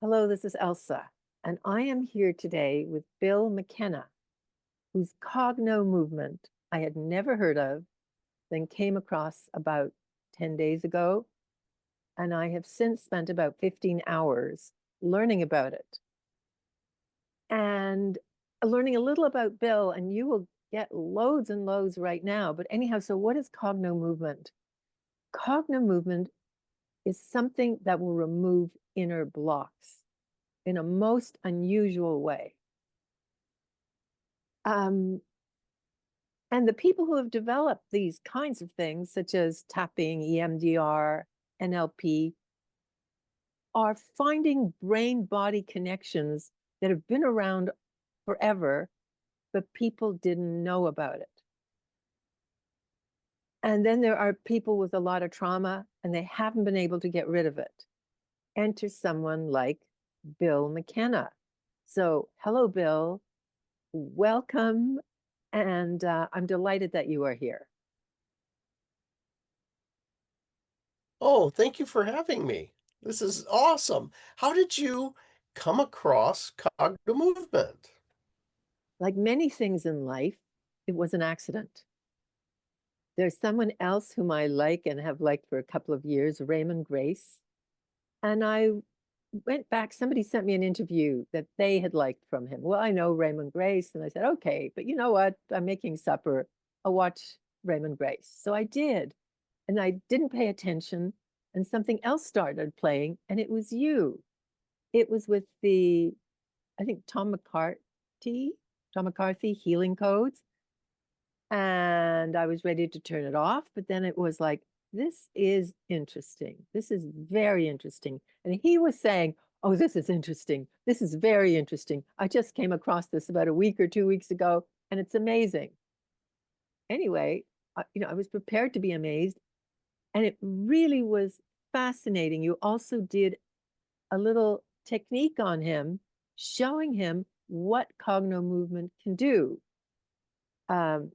Hello, this is Elsa, and I am here today with Bill McKenna, whose CognoMovement I had never heard of, then came across about 10 days ago, and I have since spent about 15 hours learning about it and learning a little about Bill, and you will get loads and loads right now. But anyhow, so what is CognoMovement? CognoMovement is something that will remove inner blocks in a most unusual way. Um, and the people who have developed these kinds of things, such as tapping, EMDR, NLP, are finding brain body connections that have been around forever, but people didn't know about it. And then there are people with a lot of trauma and they haven't been able to get rid of it. Enter someone like Bill McKenna. So, hello, Bill. Welcome. And I'm delighted that you are here. Oh, thank you for having me. This is awesome. How did you come across CognoMovement? Like many things in life, it was an accident. There's someone else whom I like and have liked for a couple of years, Raymond Grace. And I went back, somebody sent me an interview that they had liked from him. Well, I know Raymond Grace. And I said, okay, but you know what? I'm making supper. I'll watch Raymond Grace. So I did. And I didn't pay attention. And something else started playing, and it was you. It was with I think Tom McCarthy Healing Codes. And I was ready to turn it off, but then it was like, this is interesting. This is very interesting. And he was saying, oh, this is interesting. This is very interesting. I just came across this about a week or 2 weeks ago, and it's amazing. Anyway, I was prepared to be amazed, and it really was fascinating. You also did a little technique on him, showing him what CognoMovement can do. Um,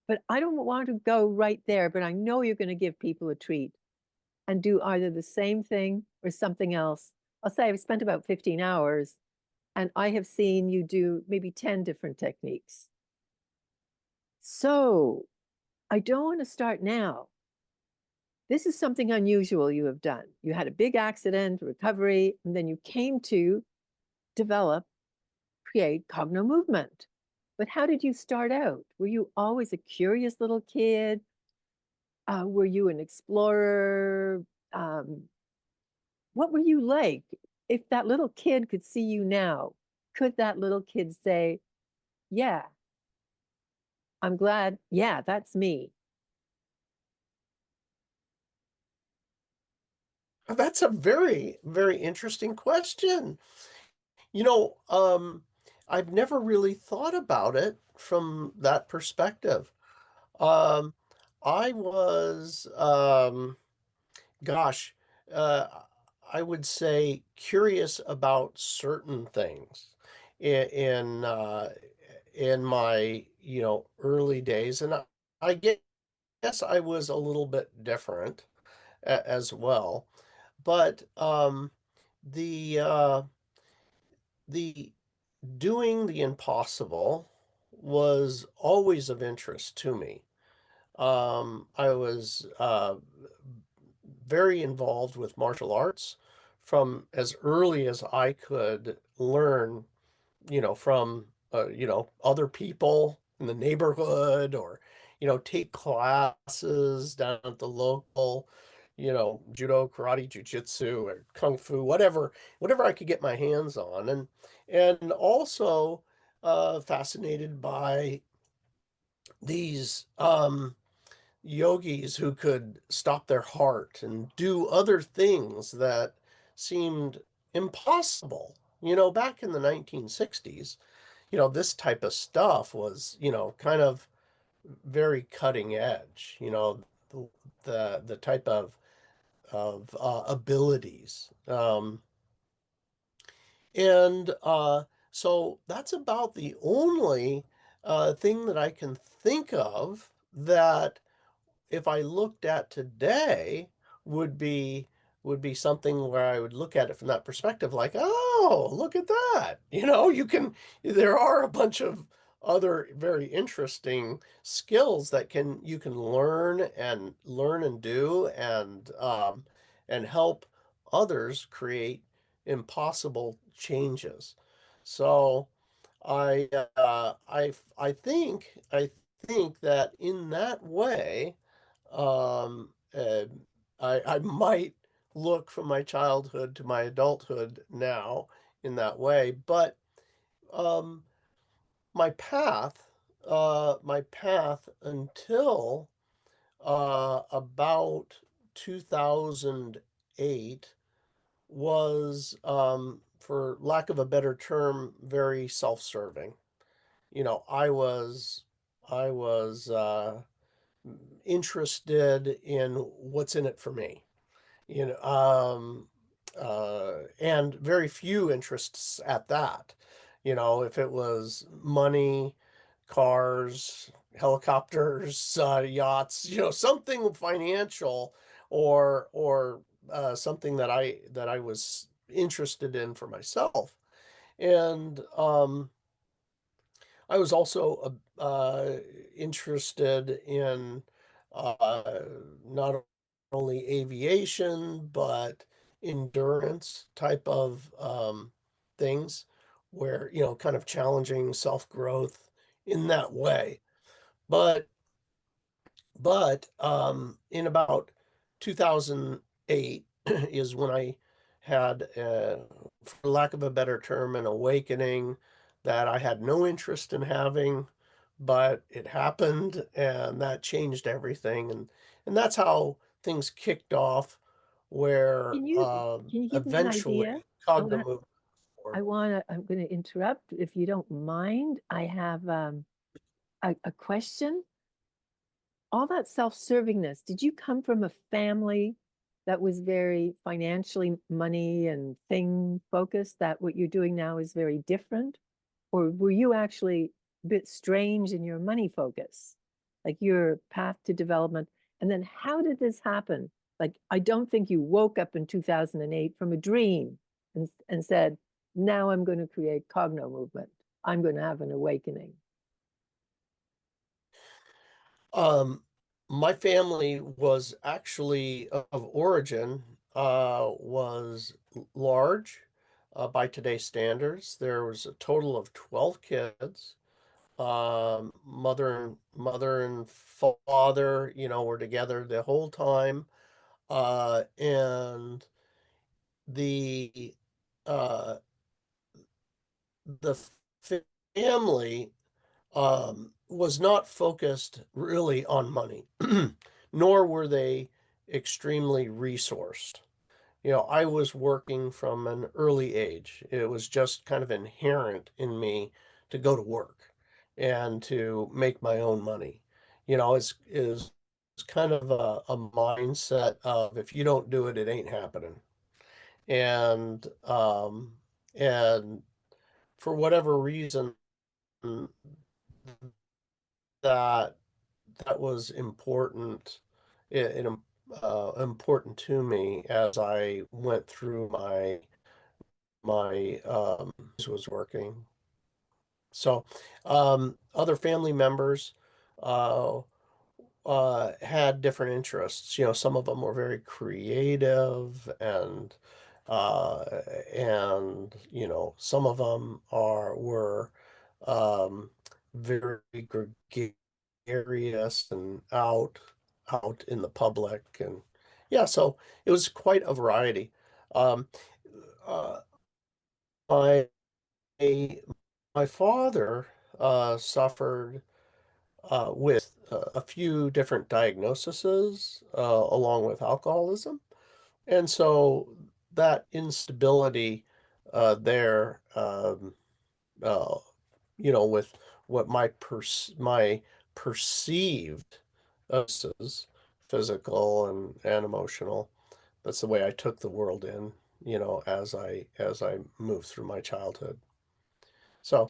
but I don't want to go right there, but I know you're going to give people a treat and do either the same thing or something else. I'll say I've spent about 15 hours and I have seen you do maybe 10 different techniques. So I don't want to start now. This is something unusual you have done. You had a big accident, recovery, and then you came to develop, create CognoMovement. But how did you start out? Were you always a curious little kid? Were you an explorer? Um, what were you like? If that little kid could see you now, could that little kid say, yeah, I'm glad, yeah, that's me? That's a very, very interesting question. You know, um, I've never really thought about it from that perspective. Um, I was, gosh, uh, I would say curious about certain things in my, early days, and I guess I was a little bit different as well. But the uh, the doing the impossible was always of interest to me. I was very involved with martial arts from as early as I could learn, from, other people in the neighborhood or, take classes down at the local, judo, karate, jujitsu, or kung fu, whatever I could get my hands on. And also fascinated by these yogis who could stop their heart and do other things that seemed impossible. Back in the 1960s, this type of stuff was, kind of very cutting edge, the the type of abilities. And so that's about the only thing that I can think of that if I looked at today would be would be something where I would look at it from that perspective, like, oh, look at that. There are a bunch of other very interesting skills that you can learn and do and help others create impossible changes. So I think that in that way, um, uh, I might look from my childhood to my adulthood now in that way, but um, my path, my path until about 2008 was, for lack of a better term, very self-serving. I was interested in what's in it for me, you know, and very few interests at that. If it was money, cars, helicopters, yachts, something financial or something that I was interested in for myself. And I was also interested in uh, not only aviation, but endurance type of things where, kind of challenging self-growth in that way. But in about 2008 is when I had, for lack of a better term, an awakening that I had no interest in having, but it happened, and that changed everything. And that's how things kicked off, where Can you can you give me an eventually idea? I Cogna want moved I forward. want to I'm going to interrupt if you don't mind. I have a question. All that self-servingness, did you come from a family that was very financially money and thing focused, that what you're doing now is very different? Or were you actually a bit strange in your money focus, like your path to development? And then how did this happen? Like, I don't think you woke up in 2008 from a dream and said, now I'm going to create CognoMovement. I'm going to have an awakening. Um, my family was actually of origin, was large, by today's standards. There was a total of 12 kids. Mother and father, were together the whole time. And the uh, the family was not focused really on money, nor were they extremely resourced. I was working from an early age. It was just kind of inherent in me to go to work and to make my own money. It's kind of a mindset of, if you don't do it, it ain't happening. And and for whatever reason, that that was important, important to me as I went through my was working. So other family members uh, had different interests. Some of them were very creative, uh, some of them were um, very gregarious and out in the public, and yeah, so it was quite a variety. Um, uh, my my father suffered with a few different diagnoses, along with alcoholism. And so that instability there, uh, with what my perceived illnesses, physical and emotional, that's the way I took the world in, as I moved through my childhood. So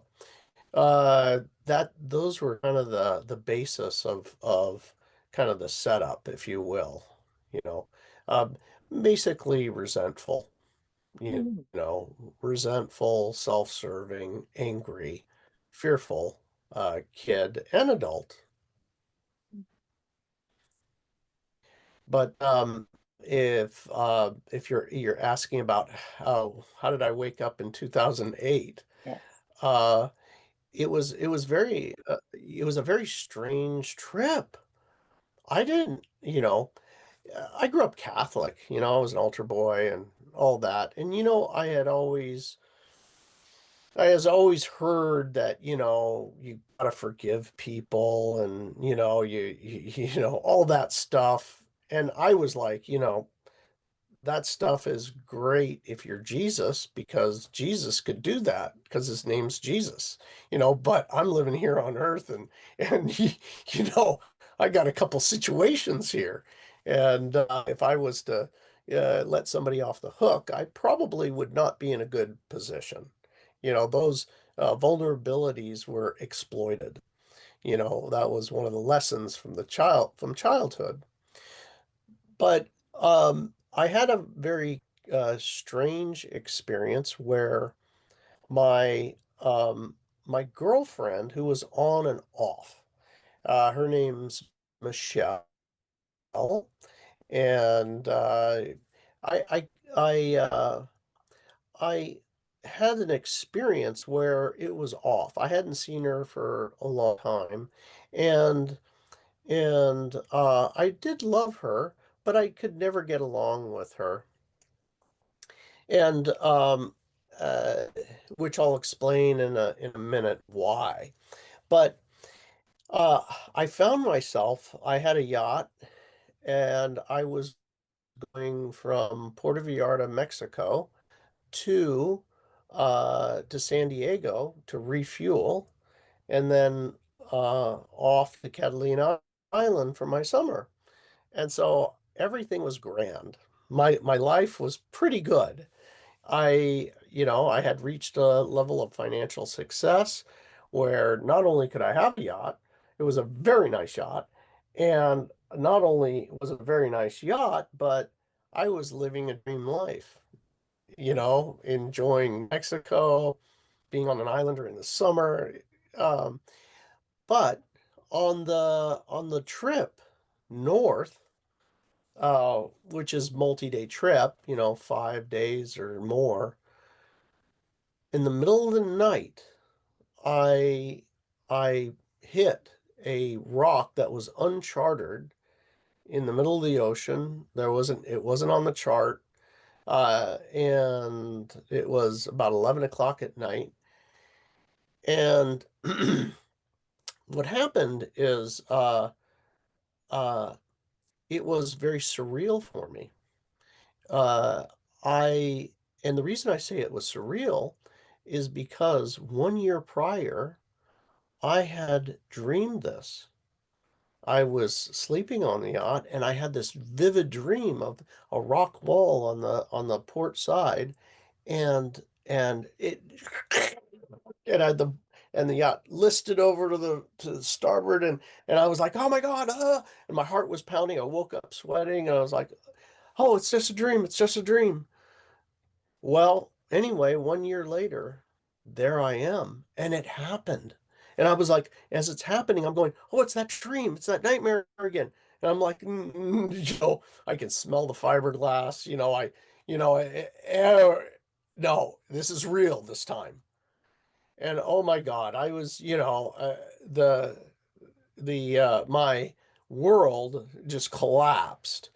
that those were kind of the basis of kind of the setup, if you will, you know. basically resentful, you Mm. resentful, self-serving, angry, fearful kid and adult. But if you're asking about how did I wake up in 2008, Yes. uh, it was a very strange trip. I didn't, I grew up Catholic, I was an altar boy and all that. And I has always heard that, you gotta forgive people and, all that stuff. And I was like, that stuff is great if you're Jesus because Jesus could do that because his name's Jesus, but I'm living here on earth and you know, I got a couple situations here. And if I was to let somebody off the hook, I probably would not be in a good position. Those vulnerabilities were exploited. That was one of the lessons from childhood. But I had a very strange experience where my my girlfriend, who was on and off, her name's Michelle, and I I I I had an experience where it was off. I hadn't seen her for a long time, and I did love her, but I could never get along with her. And uh, which I'll explain in a minute why. But uh, I found myself, I had a yacht, and I was going from Puerto Vallarta, Mexico, to to San Diego to refuel, and then off to Catalina Island for my summer. And so everything was grand. My life was pretty good. I had reached a level of financial success where not only could I have a yacht, it was a very nice yacht. And not only was it a very nice yacht, but I was living a dream life, enjoying Mexico, being on an island during the summer. Um, but on the trip north, which is multi-day trip, 5 days or more, in the middle of the night, I I hit a rock that was uncharted in the middle of the ocean. It wasn't on the chart. And it was about 11 o'clock at night. And what happened is uh, it was very surreal for me. Uh, I, and the reason I say it was surreal is because 1 year prior, I had dreamed this. I was sleeping on the yacht and I had this vivid dream of a rock wall on the port side and it and I the and the yacht listed over to the starboard and I was like, "Oh my God." And my heart was pounding. I woke up sweating and I was like, "Oh, it's just a dream. It's just a dream." Well, anyway, 1 year later, there I am, and it happened. And I was like, as it's happening, I'm going, oh, it's that dream, it's that nightmare again. And I'm like, I can smell the fiberglass, no, this is real this time. And oh my God, I was, my world just collapsed,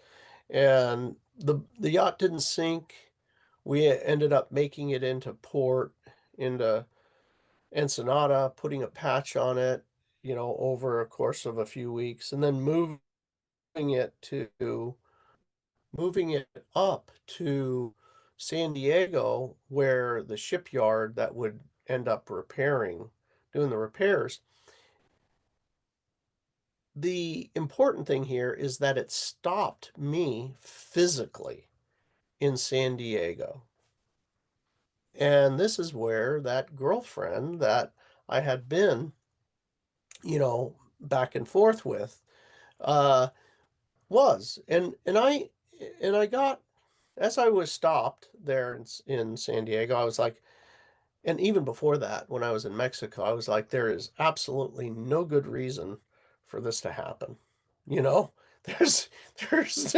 and the yacht didn't sink. We ended up making it into port, into Ensenada, putting a patch on it, over a course of a few weeks, and then it to moving it up to San Diego, where the shipyard that would end up doing the repairs. The important thing here is that it stopped me physically in San Diego. And this is where that girlfriend that I had been, back and forth with, uh, was. And I got as I was stopped there in San Diego, I was like, and even before that, when I was in Mexico, I was like, there is absolutely no good reason for this to happen. You know, there's there's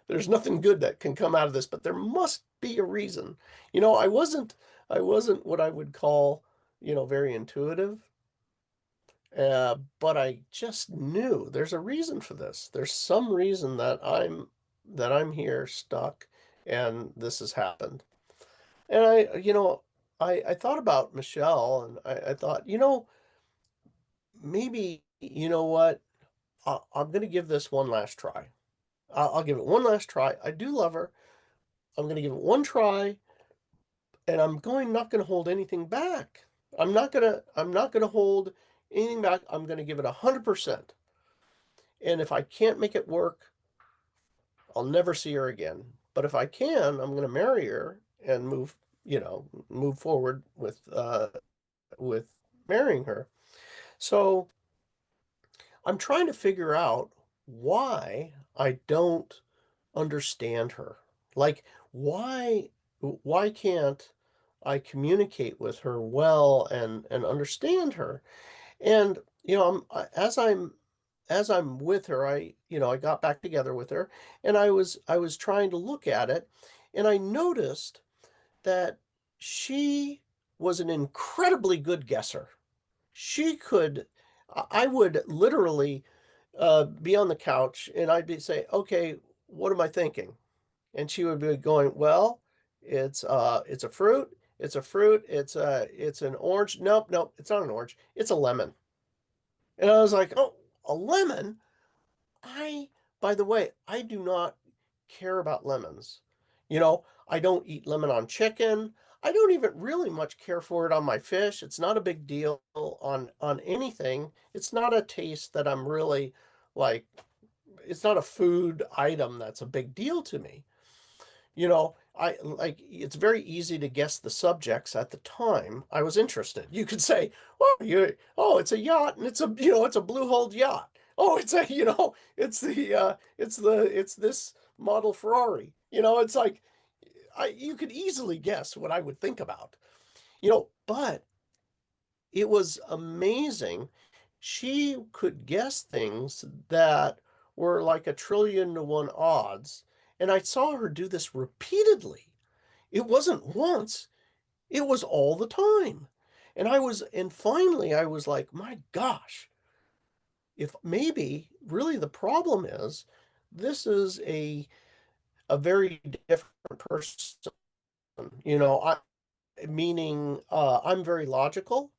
there's nothing good that can come out of this, but there must be a reason. I wasn't what I would call, very intuitive. But I just knew there's a reason for this. There's some reason that I'm here stuck and this has happened. And I thought about Michelle and I thought, maybe, you know what? I'm going to give this one last try. I'll give it one last try. I do love her. I'm going to give it one try and not going to hold anything back. I'm not going to hold anything back. I'm going to give it 100%. And if I can't make it work, I'll never see her again. But if I can, I'm going to marry her and move forward with marrying her. So I'm trying to figure out why I don't understand her. Like why can't I communicate with her well and understand her? And as I'm with her, I got back together with her and I was trying to look at it and I noticed that she was an incredibly good guesser. She could I would literally be on the couch and I'd be say, "Okay, what am I thinking?" And she would be going, "Well, it's a fruit. It's a fruit. It's an orange. Nope, nope, it's not an orange. It's a lemon." And I was like, "Oh, a lemon? I, by the way, I do not care about lemons. I don't eat lemon on chicken. I don't even really much care for it on my fish. It's not a big deal on anything. It's not a taste that I'm really like, it's not a food item that's a big deal to me. I like it's very easy to guess the subjects at the time I was interested. You could say, "Well, it's a yacht and it's a blue-hulled yacht. Oh, it's this model Ferrari." It's like you could easily guess what I would think about. But it was amazing. She could guess things that were like a trillion to one odds. And I saw her do this repeatedly. It wasn't once, it was all the time. And finally I was like, my gosh, if maybe really the problem is this is a very different person. I meaning I'm very logical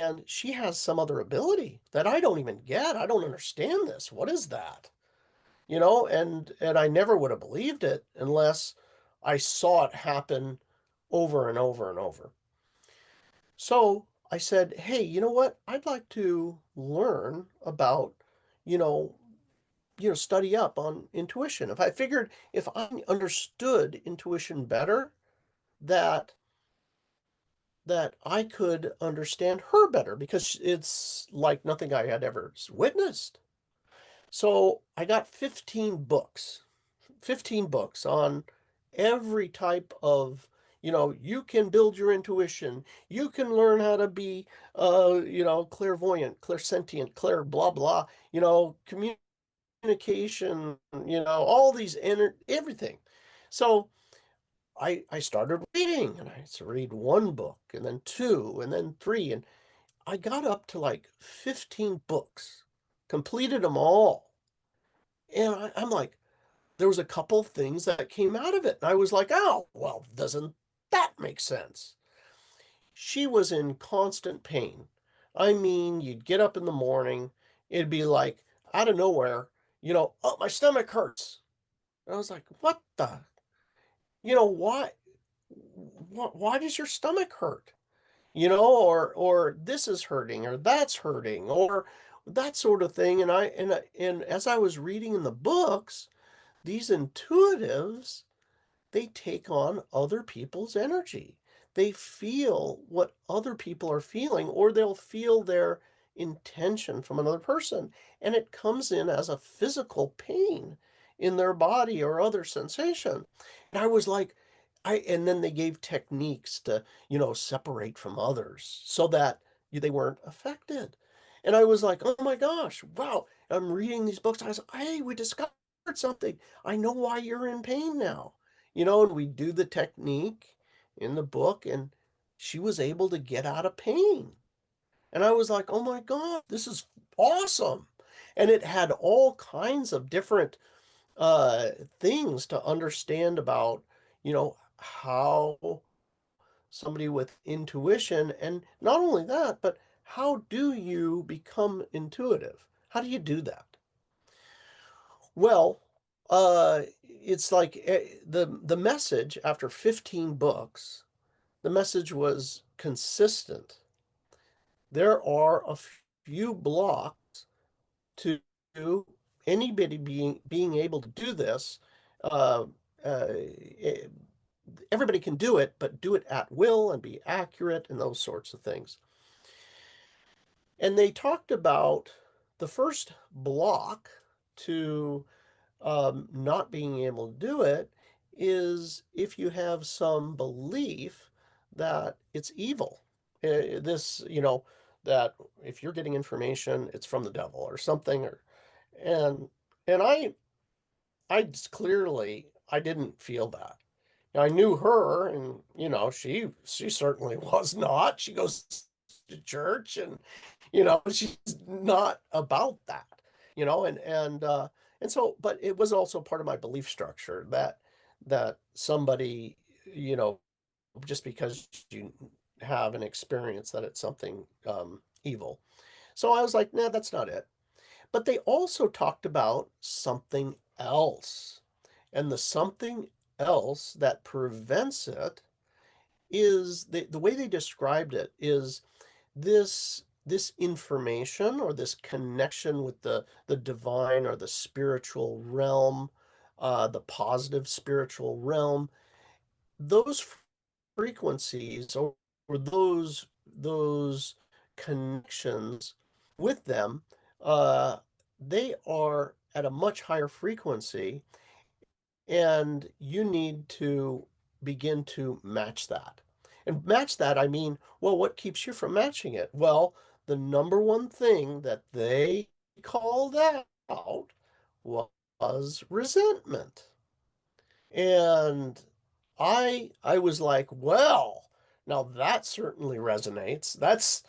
and she has some other ability that I don't even get. I don't understand this. What is that? And I never would have believed it unless I saw it happen over and over and over. So I said, "Hey, you know what? I'd like to learn about, you know, study up on intuition. If I figured if I understood intuition better, that I could understand her better because it's like nothing I had ever witnessed." So I got 15 books on every type of, you can build your intuition. You can learn how to be, clairvoyant, clairsentient, clair blah, blah, communication, all these, everything. So I started reading and I read one book and then two and then three. And I got up to like 15 books, completed them all. And I'm like, there was a couple things that came out of it. And I was like, oh, well, doesn't that make sense? She was in constant pain. I mean, you'd get up in the morning, it'd be like out of nowhere, oh, my stomach hurts. And I was like, what the, why, why does your stomach hurt? Or this is hurting, or that's hurting, or that sort of thing. And as I was reading in the books, these intuitives, they take on other people's energy. They feel what other people are feeling, or they'll feel their intention from another person. And it comes in as a physical pain. in their body or other sensation. And I was like, and then they gave techniques to, separate from others so that they weren't affected. And I was like, oh my gosh, wow. I'm reading these books. I was like, hey, we discovered something. I know why you're in pain now. And we do the technique in the book, and she was able to get out of pain. And I was like, oh my God, this is awesome. And it had all kinds of different uh, things to understand about, how somebody with intuition, and not only that, but how do you become intuitive? How do you do that? Well, it's like the message after 15 books, the message was consistent. There are a few blocks to anybody being able to do this. Uh, eh, Everybody can do it, but do it at will and be accurate and those sorts of things. And they talked about the first block to not being able to do it is if you have some belief that it's evil. This, that if you're getting information, it's from the devil or something, and and I just clearly I didn't feel that. I knew her, and she certainly was not. She goes to church, and she's not about that. And so, but it was also part of my belief structure that somebody, just because you have an experience that it's something evil. So I was like, nah, that's not it. But they also talked about something else. And the something else that prevents it is the way they described it is this information or this connection with the divine or the spiritual realm, the positive spiritual realm, those frequencies or those connections with them, uh, they are at a much higher frequency, and you need to begin to match that. And match that, I mean, well, what keeps you from matching it? Well, the number one thing that they called out was resentment. And I was like, well, now that certainly resonates. That's,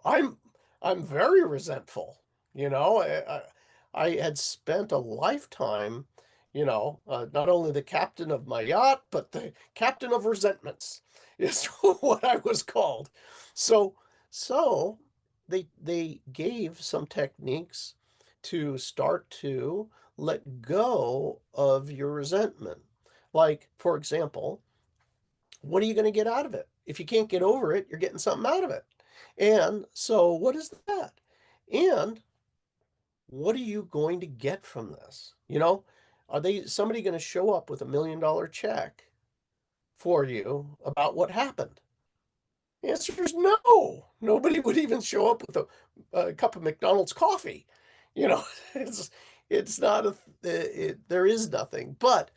I'm very resentful. I had spent a lifetime, not only the captain of my yacht, but the captain of resentments is what I was called. So so they gave some techniques to start to let go of your resentment. Like, for example, what are you going to get out of it? If you can't get over it, you're getting something out of it. And so, what is that? And what are you going to get from this? Are they somebody going to show up with $1 million check for you about what happened? The answer is no. Nobody would even show up with a cup of McDonald's coffee. You know, it's it's not there is nothing. But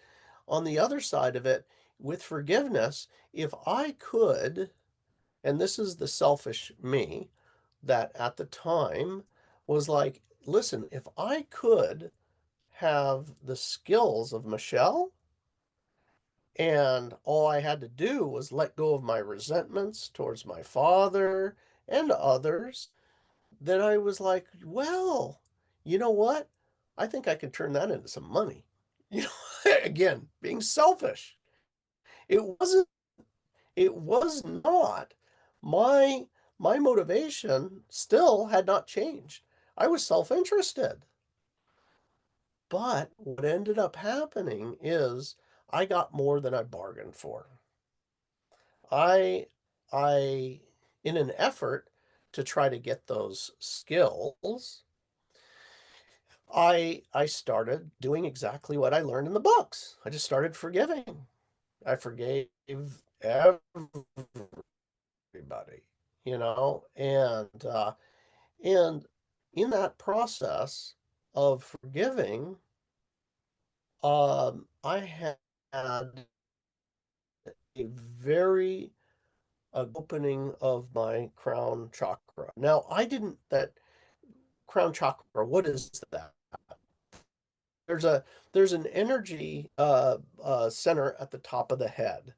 on the other side of it, with forgiveness, if I could, and this is the selfish me that at the time was like, listen, if I could have the skills of Michelle, and all I had to do was let go of my resentments towards my father and others. Then I was like, well, you know what? I think I can turn that into some money. You again, being selfish. It wasn't, it was not my my motivation still had not changed. I was self-interested. But what ended up happening is I got more than I bargained for. I I in an effort to try to get those skills, I started doing exactly what I learned in the books. I just started forgiving. I forgave everybody, and in that process of forgiving, I had a very opening of my crown chakra. Now, I didn't that crown chakra, what is that? There's a there's an energy center at the top of the head.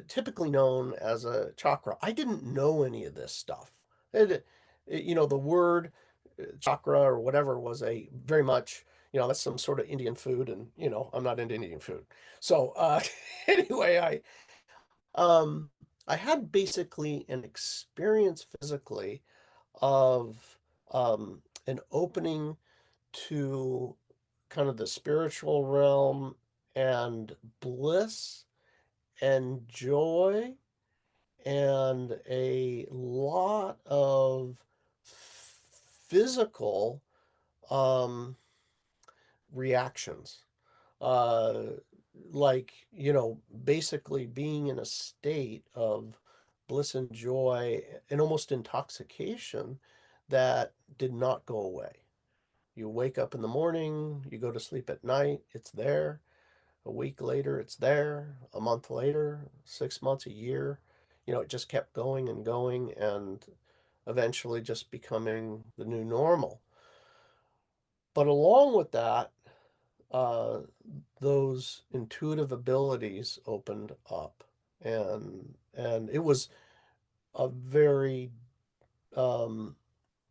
Typically known as a chakra. I didn't know any of this stuff. The word chakra or whatever was a very much, that's some sort of Indian food, and I'm not into Indian food. So anyway, um I had basically an experience physically of an opening to kind of the spiritual realm and bliss and joy and a lot of physical um, reactions. Uh, like, basically being in a state of bliss and joy and almost intoxication that did not go away. You wake up in the morning, you go to sleep at night, it's there. A week later, it's there. A month later, 6 months, a year. It just kept going and going and eventually just becoming the new normal. But along with that, uh, those intuitive abilities opened up, and it was a very, um,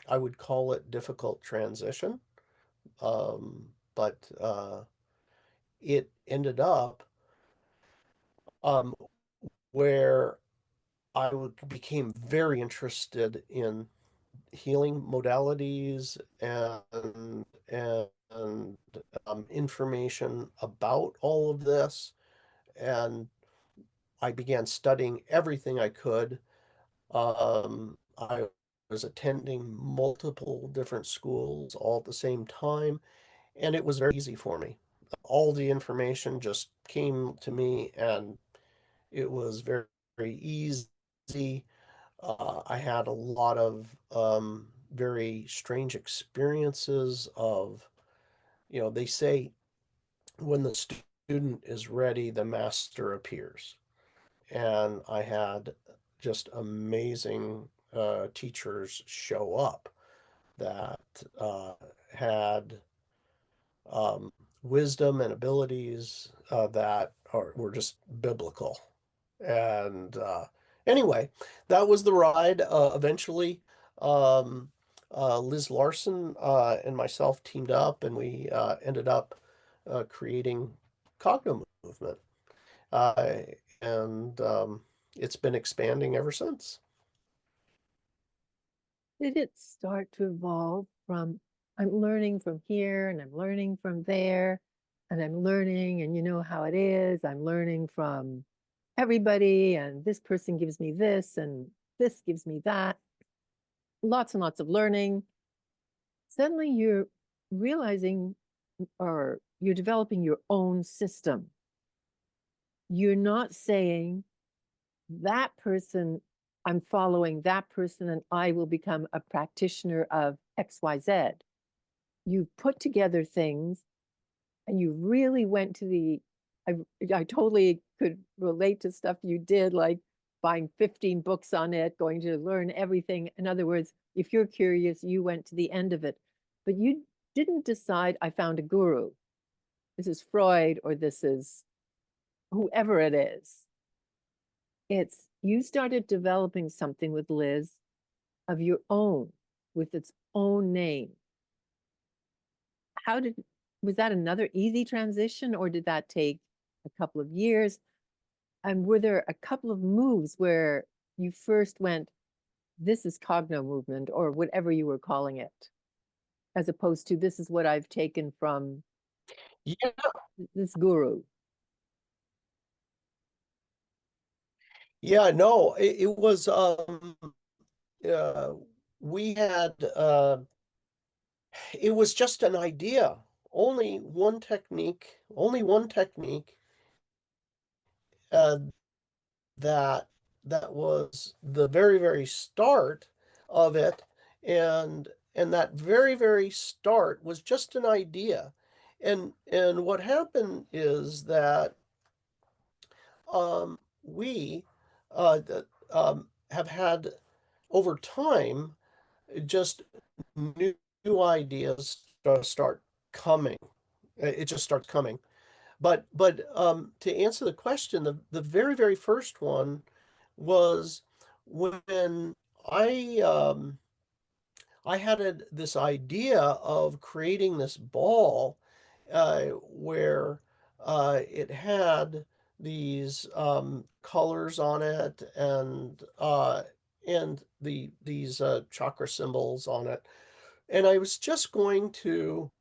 I would call it difficult transition. But it ended up um, where became very interested in healing modalities and information about all of this. And I began studying everything I could. I was attending multiple different schools all at the same time, and it was very easy for me. All the information just came to me, and it was very, very easy. I had a lot of very strange experiences of, they say when the student is ready, the master appears. And I had just amazing teachers show up that had wisdom and abilities were just biblical. And anyway, that was the ride. Eventually, um, Liz Larson and myself teamed up, and we ended up creating CognoMovement. Uh, and it's been expanding ever since. Did it start to evolve from I'm learning from here and I'm learning from there and I'm learning and you know how it is, I'm learning from everybody and this person gives me this and this gives me that. Lots and lots of learning. Suddenly you're realizing or you're developing your own system. You're not saying that person, I'm following that person and I will become a practitioner of XYZ. You put together things and you really went to I, I totally could relate to stuff you did, like buying 15 books on it, going to learn everything. In other words, if you're curious, you went to the end of it. But you didn't decide, I found a guru. This is Freud or this is whoever it is. It's you started developing something with Liz of your own, with its own name. How did Was that another easy transition or did that take a couple of years? And were there a couple of moves where you first went, this is CognoMovement or whatever you were calling it, as opposed to this is what I've taken from Yeah, this guru? yeah, no, it was uh, we had it was just an idea. Only one technique uh, that that was the very, very start of it, and that very, very start was just an idea. And what happened is that we have had over time just new, new ideas start coming. It just starts coming. But to answer the question, the very, very first one was when I I had this idea of creating this ball where it had these colors on it and these chakra symbols on it. And I was just going to,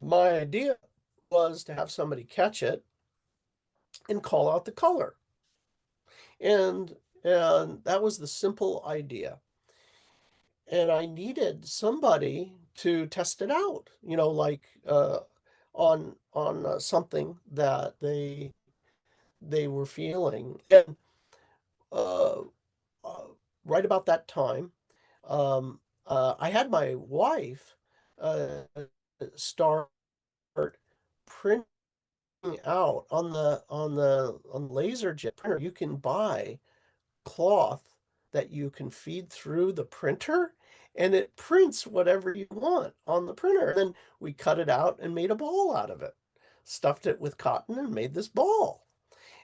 my idea was to have somebody catch it and call out the color. And and that was the simple idea. And I needed somebody to test it out, like on something that they were feeling. And uh, uh, right about that time, I had my wife uh, start printing out on the laserjet printer. You can buy cloth that you can feed through the printer and it prints whatever you want on the printer. And then we cut it out and made a ball out of it, stuffed it with cotton and made this ball.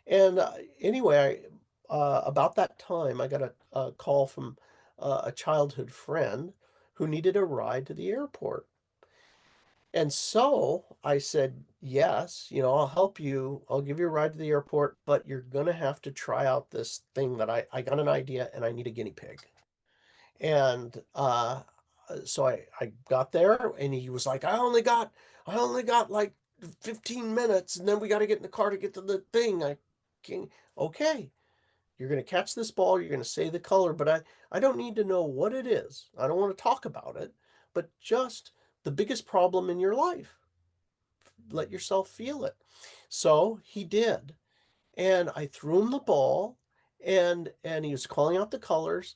And anyway, about that time, I got a call from a childhood friend who needed a ride to the airport. And so I said, yes, I'll help you. I'll give you a ride to the airport, but you're going to have to try out this thing that I got an idea and I need a guinea pig. And so I got there and he was like, I only got like 15 minutes and then we got to get in the car to get to the thing. I can Okay, you're going to catch this ball. You're going to say the color, but I don't need to know what it is. I don't want to talk about it, but just the biggest problem in your life. Let yourself feel it. So he did. And I threw him the ball and he was calling out the colors.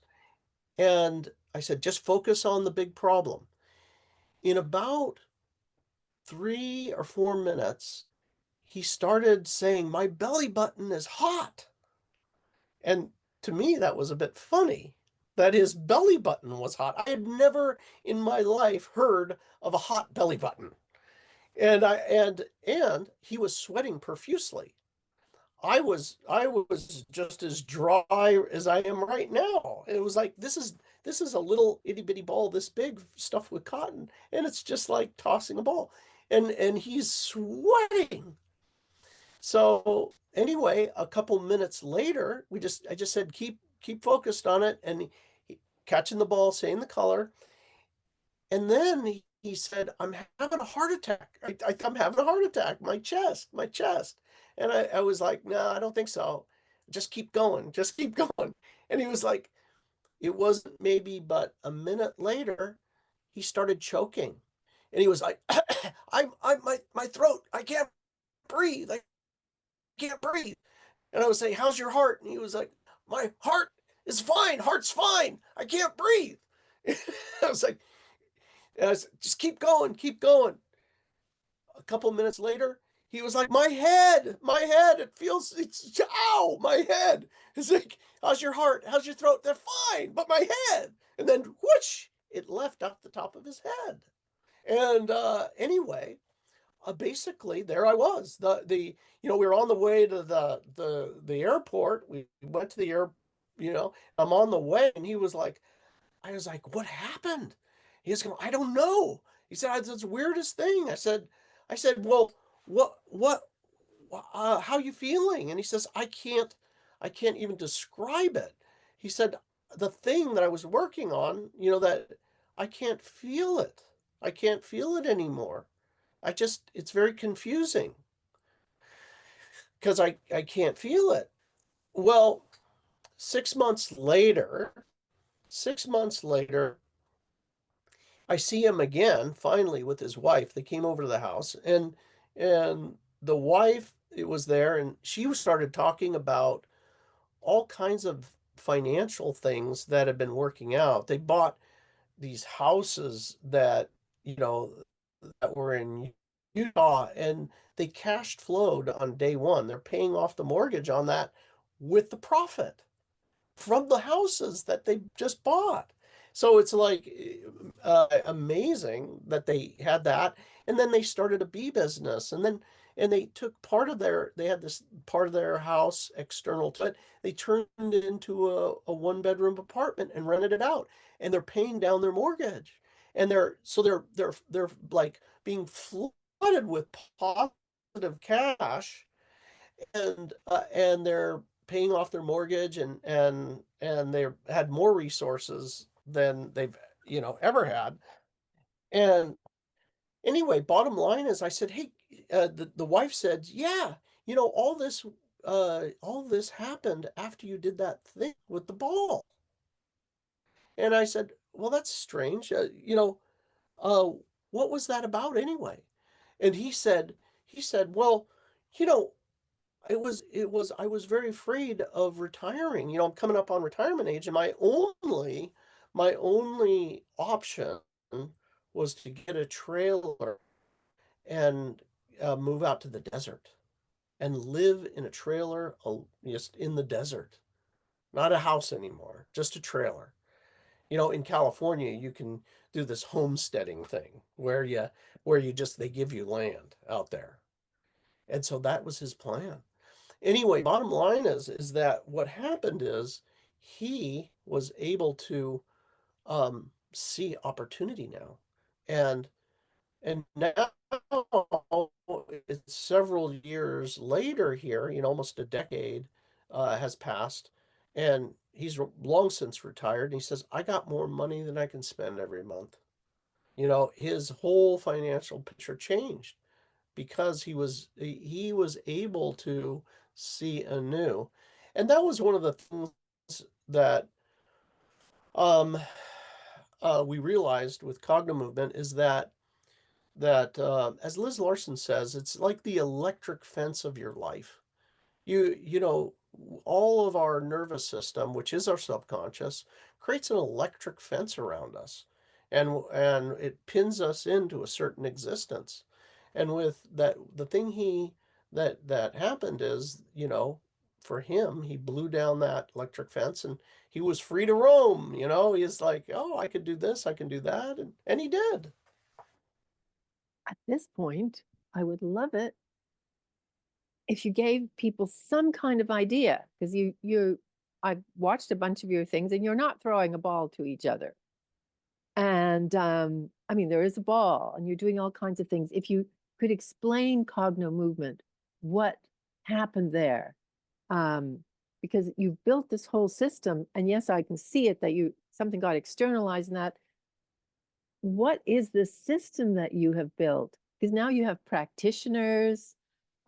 And I said, just focus on the big problem. In about 3 or 4 minutes, he started saying, my belly button is hot. And to me, that was a bit funny that his belly button was hot. I had never in my life heard of a hot belly button. And he was sweating profusely. I was just as dry as I am right now. It was like this is a little itty bitty ball this big stuffed with cotton, and it's just like tossing a ball. And he's sweating. So anyway, a couple minutes later, I just said keep focused on it, and catching the ball, saying the color, and then he said, I'm having a heart attack. I'm having a heart attack. My chest. And I was like, no, I don't think so. Just keep going. Just keep going. And he was like, it wasn't maybe but a minute later, he started choking. And he was like, my throat, I can't breathe. I can't breathe. And I was saying, how's your heart? And he was like, my heart is fine. Heart's fine. I can't breathe. I was like, just keep going, keep going. A couple minutes later, he was like, my head, ow, my head. It's like, how's your heart? How's your throat? They're fine, but my head. And then whoosh, it left out the top of his head. And anyway, basically there I was. We were on the way to the airport. We went to the air, I'm on the way, and I was like, what happened? He was going, I don't know. He said, it's the weirdest thing. I said, well, what, how you feeling? And he says, I can't even describe it. He said, the thing that I was working on, that I can't feel it. I can't feel it anymore. It's very confusing because I can't feel it. Well, 6 months later, I see him again, finally, with his wife. They came over to the house, and the wife it was there, and she started talking about all kinds of financial things that had been working out. They bought these houses that, that were in Utah, and they cashed flowed on day one. They're paying off the mortgage on that with the profit from the houses that they just bought. So it's like amazing that they had that. And then they started a bee business. And they took they had this part of their house external to it. They turned it into a one bedroom apartment and rented it out. And they're paying down their mortgage. And they're like being flooded with positive cash, and they're paying off their mortgage, and they had more resources than they've ever had. And anyway, bottom line is, I said, hey, the wife said, yeah, all this happened after you did that thing with the ball. And I said, well, that's strange. Uh, what was that about anyway? And he said, well, you know, I was very afraid of retiring. I'm coming up on retirement age, and my only option was to get a trailer and move out to the desert and live in a trailer, just in the desert. Not a house anymore, just a trailer. In California, you can do this homesteading thing where you just they give you land out there. And so that was his plan. Anyway, bottom line is that what happened is he was able to see opportunity now, and now it's several years later here. Almost a decade has passed, and he's long since retired. And he says, "I got more money than I can spend every month." His whole financial picture changed because he was able to see anew. And that was one of the things that um, we realized with CognoMovement, is that as Liz Larson says, it's like the electric fence of your life. You know, all of our nervous system, which is our subconscious, creates an electric fence around us, and it pins us into a certain existence. And with that, the thing he that happened is, for him, he blew down that electric fence, and he was free to roam. He's like, oh, I could do this, I can do that, and he did. At this point, I would love it if you gave people some kind of idea, because I've watched a bunch of your things and you're not throwing a ball to each other. And I mean, there is a ball and you're doing all kinds of things. If you could explain CognoMovement, what happened there? Um, because you've built this whole system, and yes, I can see it that something got externalized in that. What is the system that you have built? Because now you have practitioners,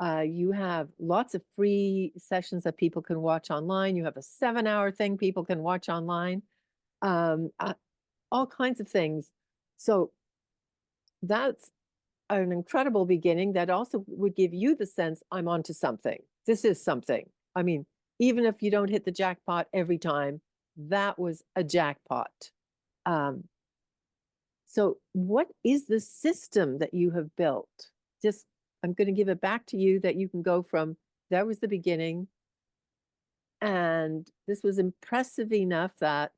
you have lots of free sessions that people can watch online. You have a 7-hour thing people can watch online, um, uh, all kinds of things. So that's an incredible beginning that also would give you the sense I'm onto something. This is something. I mean, even if you don't hit the jackpot every time, that was a jackpot. Um, so what is the system that you have built? Just, I'm going to give it back to you that you can go from, that was the beginning. And this was impressive enough that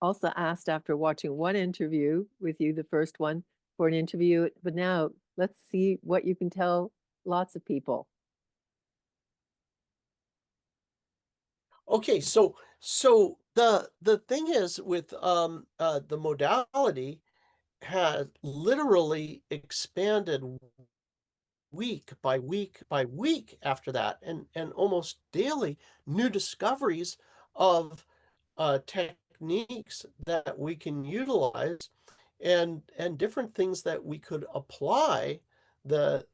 Elsa asked after watching one interview with you, the first one, for an interview. But now let's see what you can tell lots of people. Okay, so the thing is, with the modality has literally expanded week by week by week after that, and almost daily new discoveries of techniques that we can utilize, and different things that we could apply the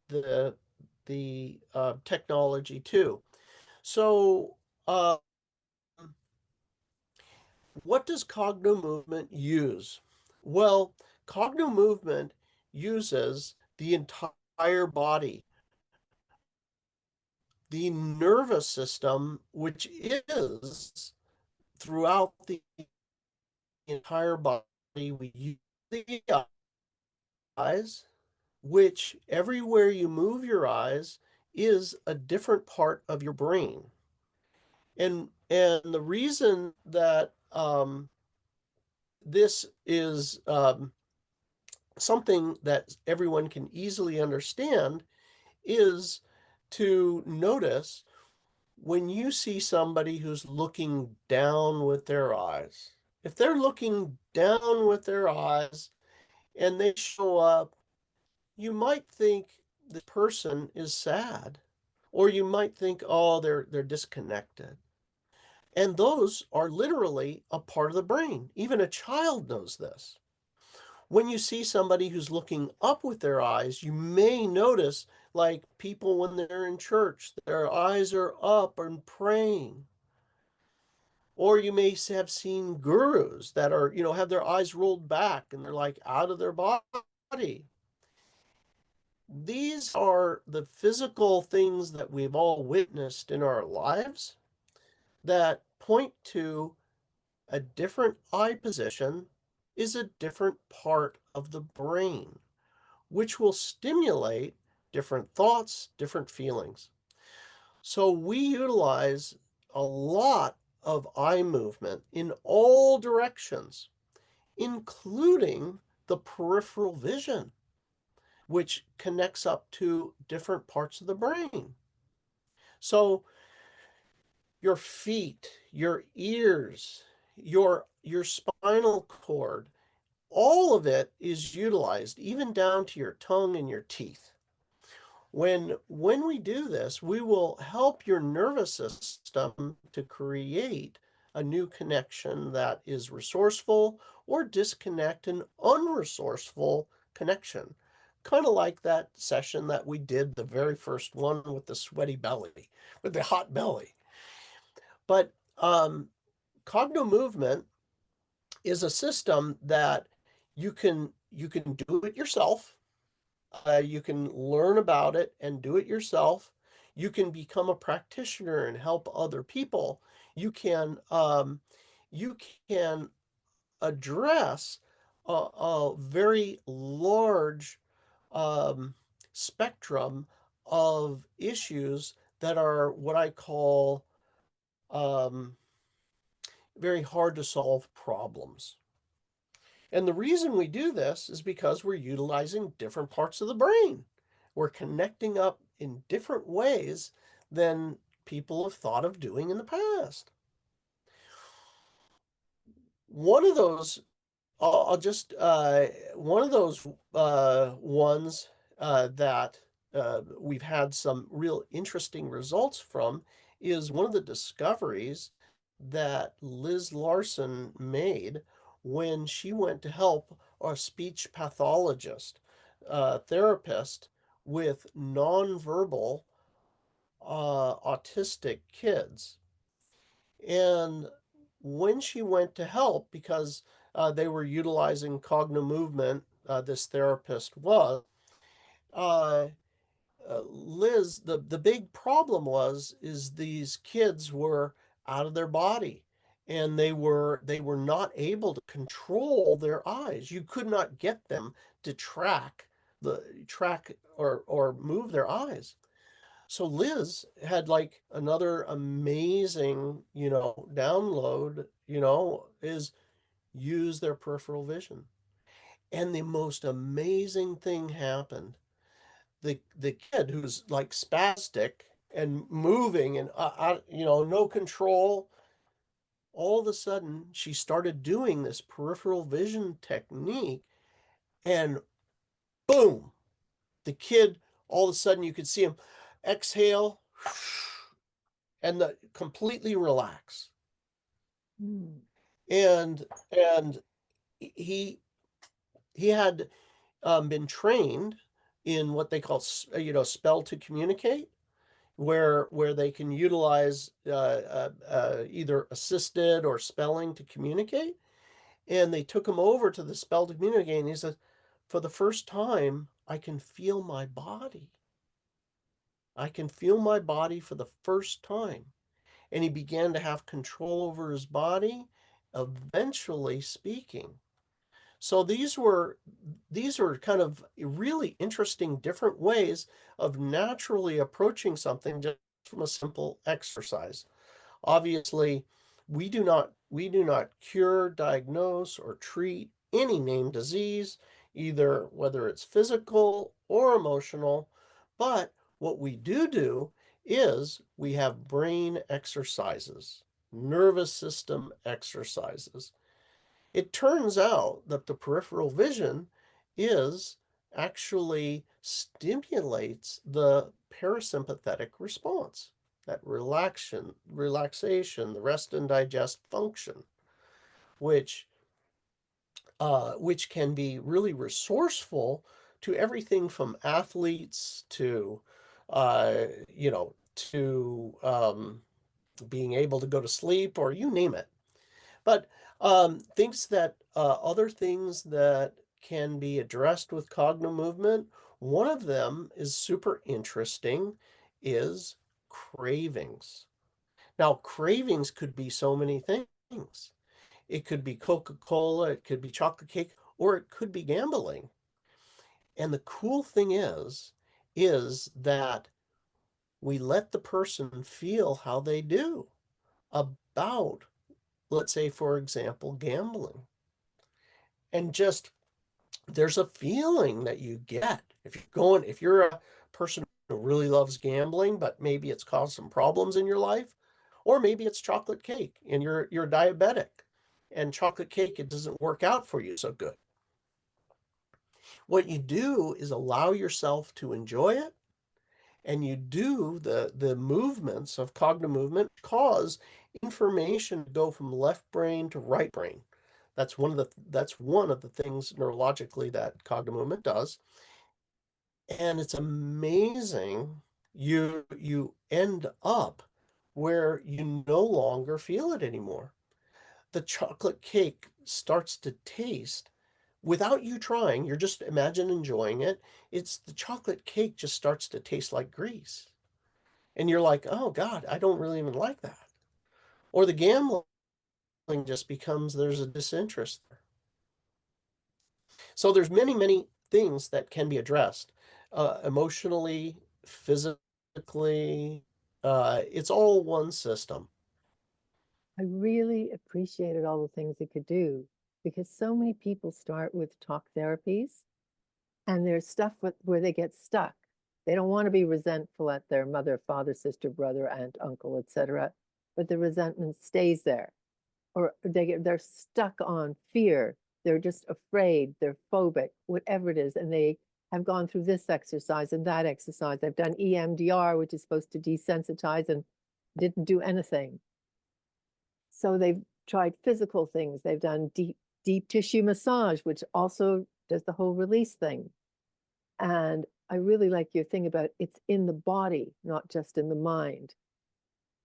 technology to. So what does CognoMovement use? Well, CognoMovement uses the entire body, the nervous system, which is throughout the entire body. We use the eyes, which everywhere you move your eyes is a different part of your brain. And the reason that this is something that everyone can easily understand is to notice when you see somebody who's looking down with their eyes. If they're looking down with their eyes and they show up, you might think the person is sad, or you might think, oh, they're disconnected. And those are literally a part of the brain. Even a child knows this. When you see somebody who's looking up with their eyes, you may notice, like people when they're in church, their eyes are up and praying. Or you may have seen gurus that are, have their eyes rolled back and they're like out of their body. These are the physical things that we've all witnessed in our lives that point to a different eye position is a different part of the brain, which will stimulate different thoughts, different feelings. So we utilize a lot of eye movement in all directions, including the peripheral vision, which connects up to different parts of the brain. So your feet, your ears, your spinal cord, all of it is utilized, even down to your tongue and your teeth. When we do this, we will help your nervous system to create a new connection that is resourceful or disconnect an unresourceful connection. Kind of like that session that we did, the very first one with the sweaty belly, with the hot belly. But CognoMovement is a system that you can do it yourself. You can learn about it and do it yourself. You can become a practitioner and help other people. You can you can address a very large um, spectrum of issues that are what I call um, very hard to solve problems. And the reason we do this is because we're utilizing different parts of the brain. We're connecting up in different ways than people have thought of doing in the past. One of those, I'll just, one of those ones that we've had some real interesting results from is one of the discoveries that Liz Larson made when she went to help a speech pathologist, therapist with nonverbal autistic kids. And when she went to help, because they were utilizing CognoMovement, this therapist was, uh, Liz, the big problem is these kids were out of their body and they were not able to control their eyes. You could not get them to track or move their eyes. So Liz had like another amazing, download, is use their peripheral vision. And the most amazing thing happened. The kid who's like spastic and moving and no control, all of a sudden she started doing this peripheral vision technique, and boom, the kid, all of a sudden you could see him exhale and completely relax. Mm. And he he had been trained in what they call spell to communicate, where they can utilize either assisted or spelling to communicate. And they took him over to the spell to communicate, and he said, for the first time, I can feel my body. I can feel my body for the first time. And he began to have control over his body, eventually speaking. So these were kind of really interesting different ways of naturally approaching something just from a simple exercise. Obviously, we do not cure, diagnose, or treat any named disease, either whether it's physical or emotional, but what we do is we have brain exercises, nervous system exercises. It turns out that the peripheral vision is actually stimulates the parasympathetic response, that relaxation, the rest and digest function, which which can be really resourceful to everything from athletes to uh, being able to go to sleep, or you name it. But things that other things that can be addressed with CognoMovement, one of them is super interesting, is cravings. Now, cravings could be so many things. It could be Coca-Cola, it could be chocolate cake, or it could be gambling. And the cool thing is that we let the person feel how they do about, let's say, for example, gambling. And just there's a feeling that you get if you're a person who really loves gambling, but maybe it's caused some problems in your life, or maybe it's chocolate cake and you're diabetic and chocolate cake, it doesn't work out for you so good. What you do is allow yourself to enjoy it, and you do the movements of cognitive movement cause information to go from left brain to right brain. That's one of the things neurologically that cognitive movement does. And it's amazing. You end up where you no longer feel it anymore. The chocolate cake starts to taste without you trying. You're just imagine enjoying it. It's the chocolate cake just starts to taste like grease. And you're like, oh God, I don't really even like that. Or the gambling just becomes there's a disinterest there. So there's many things that can be addressed emotionally, physically. It's all one system. I really appreciated all the things it could do because so many people start with talk therapies and there's stuff where they get stuck. They don't want to be resentful at their mother, father, sister, brother, aunt, uncle, etc. But the resentment stays there. Or they're stuck on fear. They're just afraid, they're phobic, whatever it is. And they have gone through this exercise and that exercise. They've done EMDR, which is supposed to desensitize, and didn't do anything. So they've tried physical things. They've done deep tissue massage, which also does the whole release thing. And I really like your thing about it's in the body, not just in the mind.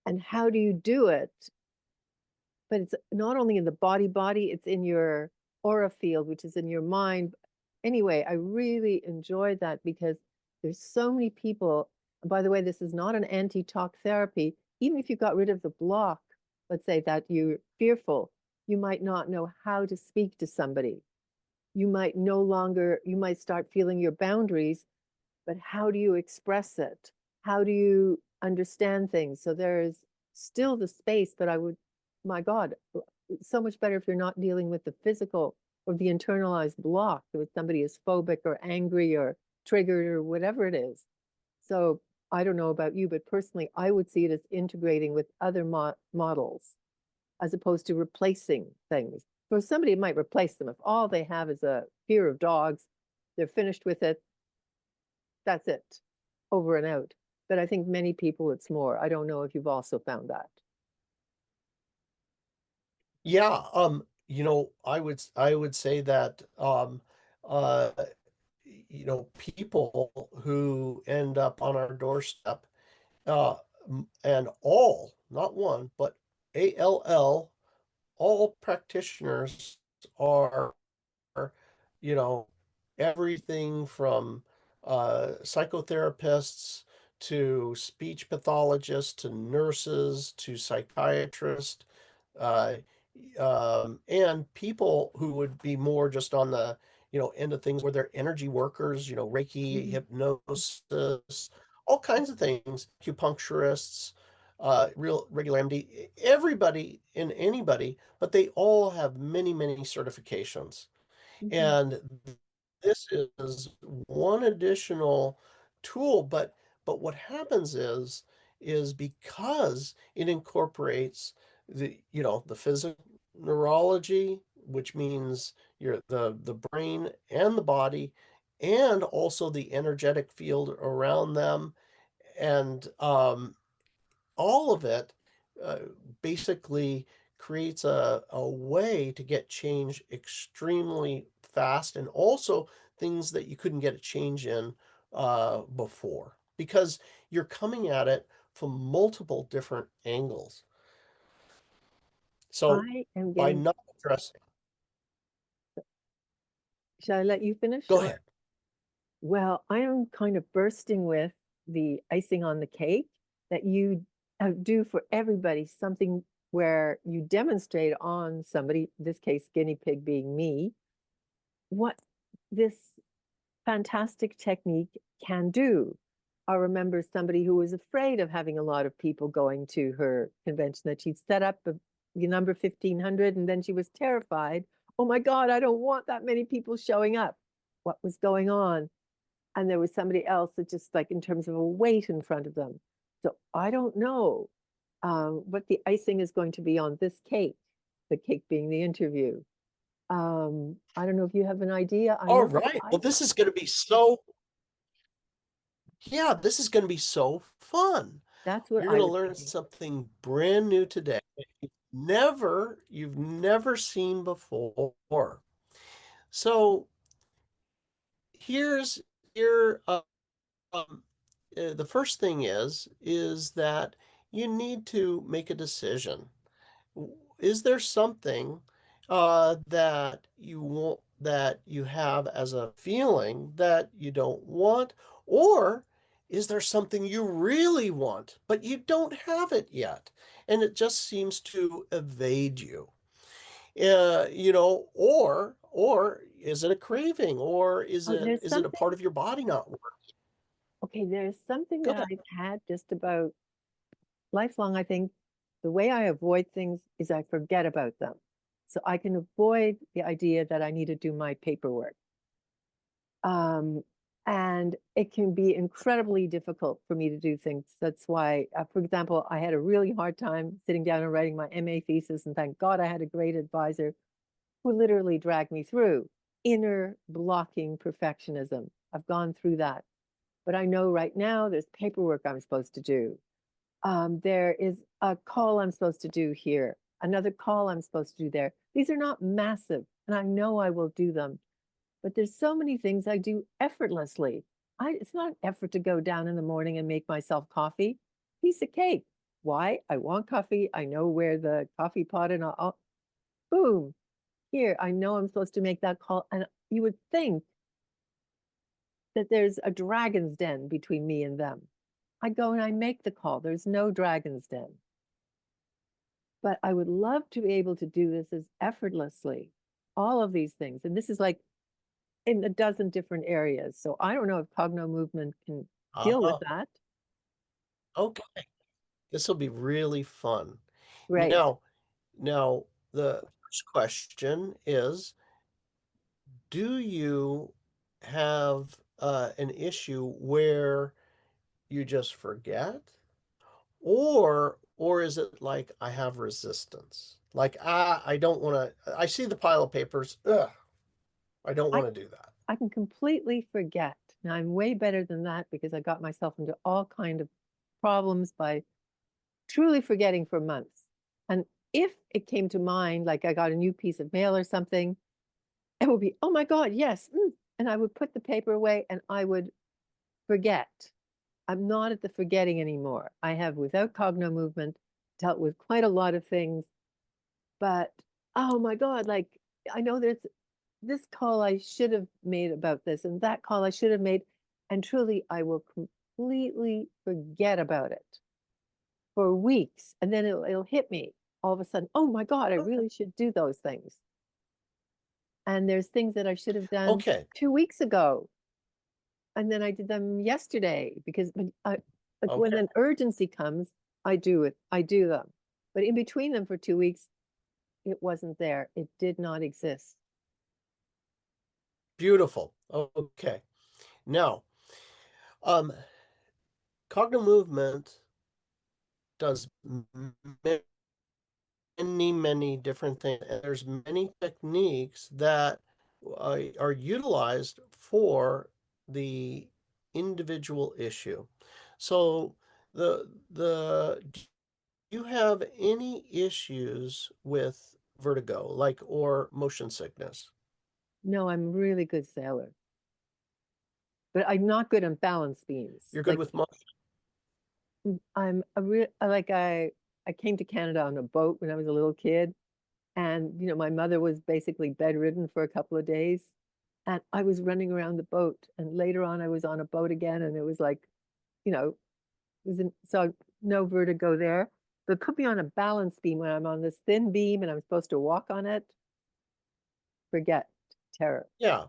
And how do you do it? But it's not only in the body, it's in your aura field, which is in your mind. Anyway, I really enjoyed that because there's so many people. And by the way, this is not an anti-talk therapy. Even if you got rid of the block, let's say that you're fearful, you might not know how to speak to somebody. You might start feeling your boundaries, but how do you express it? How do you understand things? So there's still the space, but my God, it's so much better if you're not dealing with the physical or the internalized block, if somebody is phobic or angry or triggered or whatever it is. So I don't know about you, but personally, I would see it as integrating with other models as opposed to replacing things. For somebody, it might replace them. If all they have is a fear of dogs, they're finished with it, that's it, over and out. But I think many people, it's more. I don't know if you've also found that. Yeah, I would say that uh people who end up on our doorstep, uh and all, not one, but ALL, all practitioners are, you know, everything from psychotherapists to speech pathologists to nurses to psychiatrists. Uh, and people who would be more just on the, end of things where they're energy workers, Reiki, Mhm. hypnosis, all kinds of things, acupuncturists, real regular MD, everybody and anybody, but they all have many, many certifications. Mhm. And this is one additional tool, but what happens is because it incorporates the physical neurology, which means the brain and the body, and also the energetic field around them, and all of it uh, basically creates a way to get change extremely fast, and also things that you couldn't get a change in before, because you're coming at it from multiple different angles. So I am by getting, not addressing, shall I let you finish go or? ahead. Well, I am kind of bursting with the icing on the cake that you do for everybody, something where you demonstrate on somebody, this case, guinea pig being me, what this fantastic technique can do. I remember somebody who was afraid of having a lot of people going to her convention, that she'd set up the number 1500, and then she was terrified. Oh my God, I don't want that many people showing up. What was going on? And there was somebody else that just, like, in terms of a weight in front of them. So I don't know what the icing is going to be on this cake, the cake being the interview. I don't know if you have an idea. I All know right, I well, this is going to be so, yeah, this is going to be so fun. that's what You're I going to was learn thinking. something brand new today that you've never seen before. So here's here um, the first thing is that you need to make a decision. Is there something that you want, that you have as a feeling that you don't want, or is there something you really want but you don't have it yet, and it just seems to evade you? Or is it a craving, or is Oh, it there's is it a something. part of your body not working? Okay, there's something Go that ahead. I've had just about lifelong. I think the way I avoid things is I forget about them. So I can avoid the idea that I need to do my paperwork. Um, and it can be incredibly difficult for me to do things. That's why, for example, I had a really hard time sitting down and writing my MA thesis, and thank God I had a great advisor who literally dragged me through inner blocking perfectionism. I've gone through that, but I know right now there's paperwork I'm supposed to do. There is a call I'm supposed to do here, another call I'm supposed to do there. These are not massive, and I know I will do them, but there's so many things I do effortlessly. It's not an effort to go down in the morning and make myself coffee. Piece of cake. Why? I want coffee. I know where the coffee pot, and boom, here. I know I'm supposed to make that call. And you would think that there's a dragon's den between me and them. I go and I make the call. There's no dragon's den. But I would love to be able to do this as effortlessly, all of these things. And this is like in a dozen different areas. So I don't know if CognoMovement can deal with Uh-huh. that. Okay. This will be really fun. Right. Now, now the first question is, do you have an issue where you just forget? Or is it like I have resistance? Like, I don't want to, I see the pile of papers. Ugh, I don't I want to do that. I can completely forget. Now I'm way better than that because I got myself into all kind of problems by truly forgetting for months. And if it came to mind, like I got a new piece of mail or something, it would be, oh my God, yes. And I would put the paper away and I would forget. I'm not at the forgetting anymore. I have, without CognoMovement, dealt with quite a lot of things, but oh my God, like I know there's this call I should have made about this and that call I should have made. And truly, I will completely forget about it for weeks. And then it'll hit me. all of a sudden, oh my God, I Okay. really should do those things. And there's things that I should have done Okay. 2 weeks ago. And then I did them yesterday because like when Okay. an urgency comes, I do it. I do them. But in between them for 2 weeks, it wasn't there. It did not exist. Beautiful. Okay. Now, um, CognoMovement does many different things. And there's many techniques that are utilized for the individual issue. So do you have any issues with vertigo, like or motion sickness? No, I'm really good sailor, but I'm not good on balance beams. You're good Like with motion? I'm a real like I came to Canada on a boat when I was a little kid, and my mother was basically bedridden for a couple of days, and I was running around the boat, and later on I was on a boat again, and it was like, you know, so no vertigo there. But put me on a balance beam when I'm on this thin beam and I'm supposed to walk on it, forget terror. Yeah.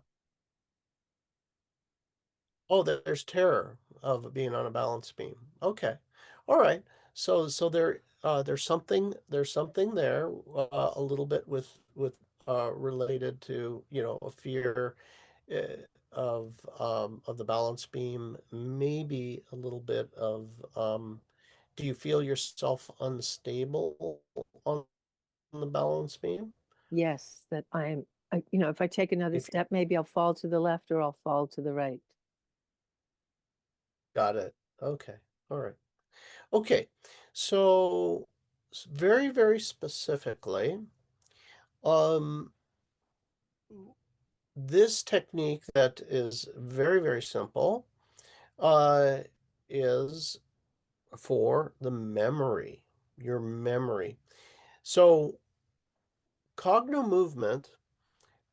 Oh, there's terror of being on a balance beam. Okay. All right. So there's something there a little bit with related to, a fear of the balance beam, maybe a little bit of do you feel yourself unstable on the balance beam? Yes, that if I take another If you step, maybe I'll fall to the left or I'll fall to the right. got it. Okay. All right. Okay, so very, very specifically, um, this technique that is very, very simple, uh, is for the memory, your memory. So CognoMovement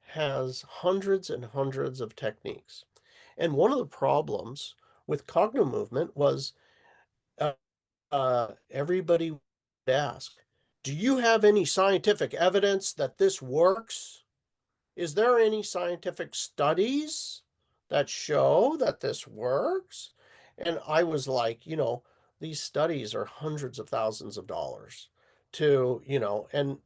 has hundreds and hundreds of techniques. And one of the problems with CognoMovement was uh, everybody would ask, do you have any scientific evidence that this works? Is there any scientific studies that show that this works? And I was like, these studies are hundreds of thousands of dollars to, and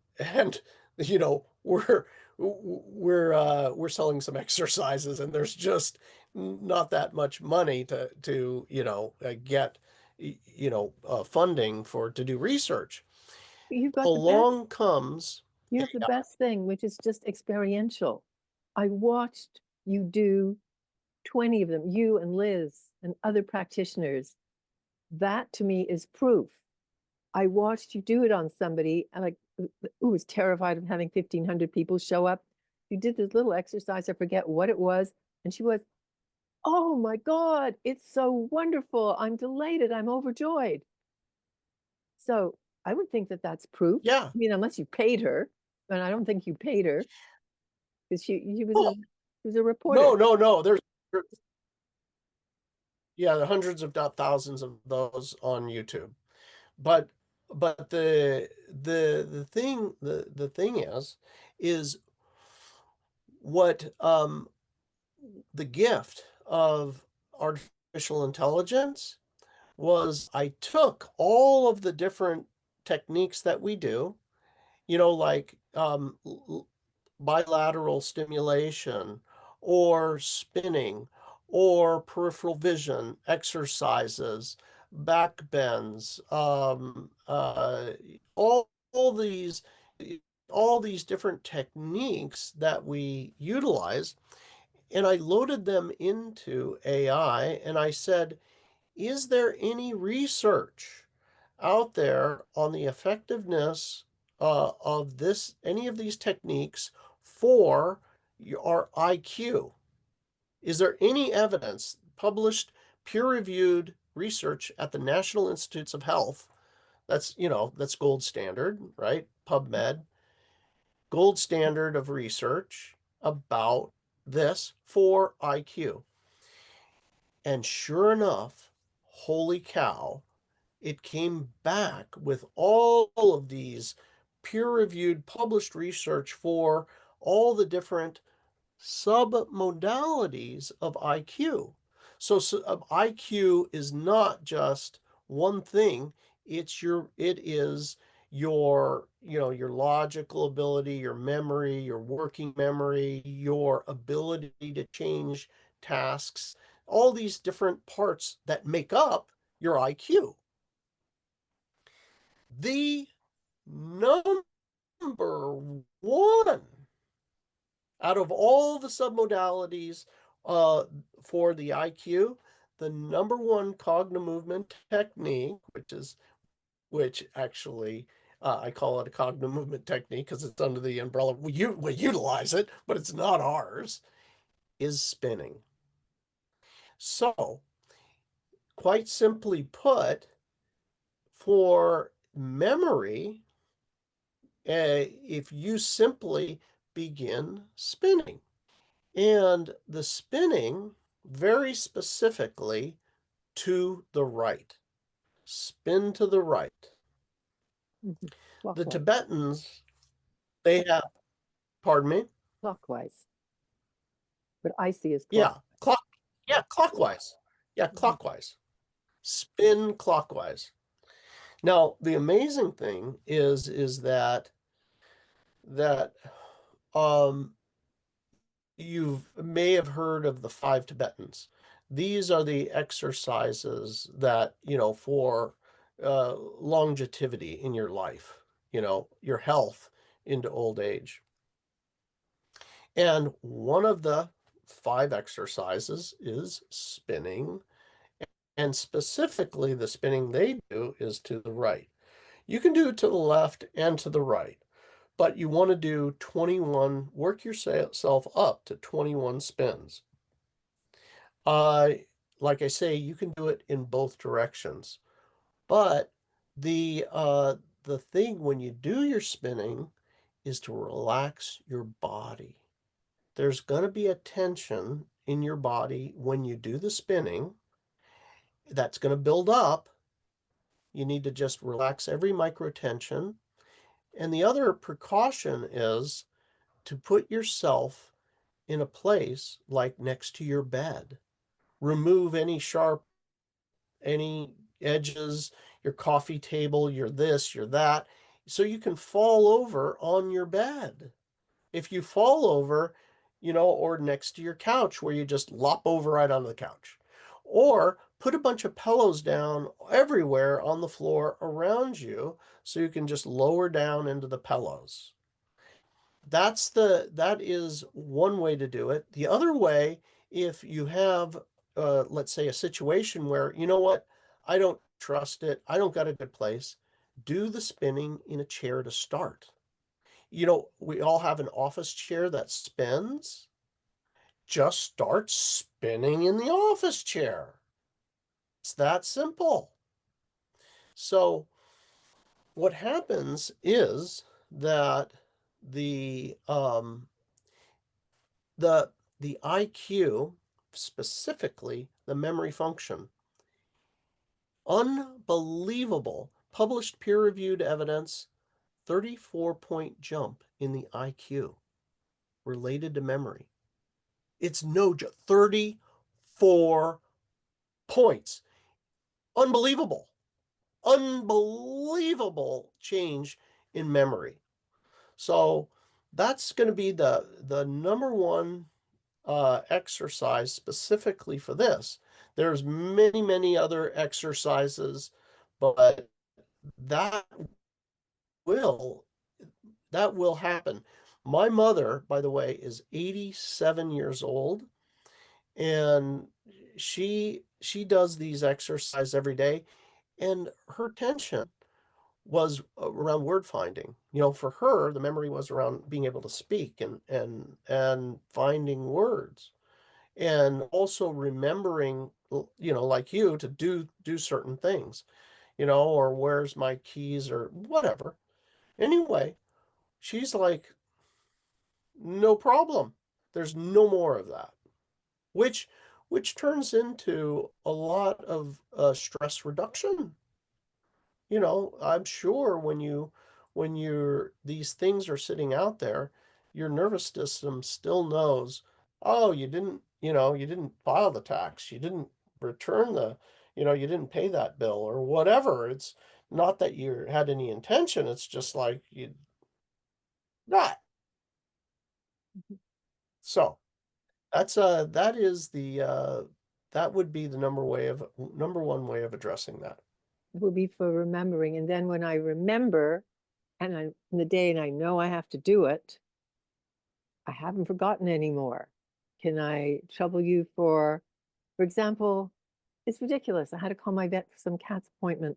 we're selling some exercises and there's just not that much money to get funding for to do research. You've got the best, Along comes you have the AI. best thing, which is just experiential. I watched you do 20 of them, you and Liz and other practitioners. That to me is proof. I watched you do it on somebody and who was terrified of having 1,500 people show up. You did this little exercise, I forget what it was, and she was, oh my God, it's so wonderful. I'm delighted. I'm overjoyed. So I would think that that's proof. Yeah. I mean, unless you paid her, and I don't think you paid her because Oh, she was a reporter. no, no, no. Yeah, there are hundreds of not thousands of those on YouTube. But but the thing is what the gift of artificial intelligence was I took all of the different techniques that we do, like bilateral stimulation or spinning or peripheral vision exercises, back bends, all these all these different techniques that we utilize. And I loaded them into AI and I said, is there any research out there on the effectiveness of any of these techniques for our IQ? Is there any evidence, published, peer-reviewed research at the National Institutes of Health? That's gold standard, right? PubMed, gold standard of research about this for IQ. And sure enough, holy cow, it came back with all of these peer-reviewed published research for all the different submodalities of IQ. So, IQ is not just one thing. It is your, your logical ability, your memory, your working memory, your ability to change tasks, all these different parts that make up your IQ. The number one out of all the submodalities uh, for the IQ, the number one CognoMovement technique, which actually I call it a CognoMovement technique because it's under the umbrella. We utilize it, but it's not ours, is spinning. So, quite simply put, for memory, if you simply begin spinning. And the spinning, very specifically, to the right. Spin to the right. Mhm. The Clockwise. Tibetans, they have, pardon me? Clockwise. What I see is Yeah, clockwise. clockwise. Yeah, Mhm. clockwise. Spin clockwise. Now, the amazing thing is that um you may have heard of the five Tibetans. These are the exercises that, for longevity in your life, your health into old age. And one of the five exercises is spinning. And specifically, the spinning they do is to the right. You can do it to the left and to the right, but you want to do 21, work yourself up to 21 spins. Uh, like I say, you can do it in both directions. But the thing when you do your spinning is to relax your body. There's going to be a tension in your body when you do the spinning that's going to build up. You need to just relax every micro tension. And the other precaution is to put yourself in a place like next to your bed. Remove any edges, your coffee table, your this, your that, so you can fall over on your bed. If you fall over, or next to your couch where you just lop over right onto the couch, or put a bunch of pillows down everywhere on the floor around you so you can just lower down into the pillows. That is one way to do it. The other way, if you have, let's say, a situation where, you know what, I don't trust it, I don't got a good place, do the spinning in a chair to start. We all have an office chair that spins. Just start spinning in the office chair. It's that simple. So what happens is that the um, the the IQ, specifically the memory function, unbelievable published peer-reviewed evidence, 34-point jump in the IQ related to memory. It's no joke. 34 points. Unbelievable. Unbelievable change in memory. So that's going to be the number one exercise specifically for this. There's many, many other exercises, but that will that will happen. My mother, by the way, is 87 years old, and she does these exercises every day, and her tension was around word finding. For her, the memory was around being able to speak and finding words, and also remembering, like you, to do certain things, or where's my keys or whatever. Anyway, she's like, no problem. There's no more of that, which turns into a lot of stress reduction. I'm sure when these things are sitting out there, your nervous system still knows, oh, you didn't file the tax, you didn't return you didn't pay that bill or whatever. It's not that you had any intention, it's just like you not. Mhm. So that is that would be the number one way of addressing that. It will be for remembering. And then when I remember and I'm in the day and I know I have to do it, I haven't forgotten anymore. Can I trouble you for example, it's ridiculous. I had to call my vet for some cat's appointment.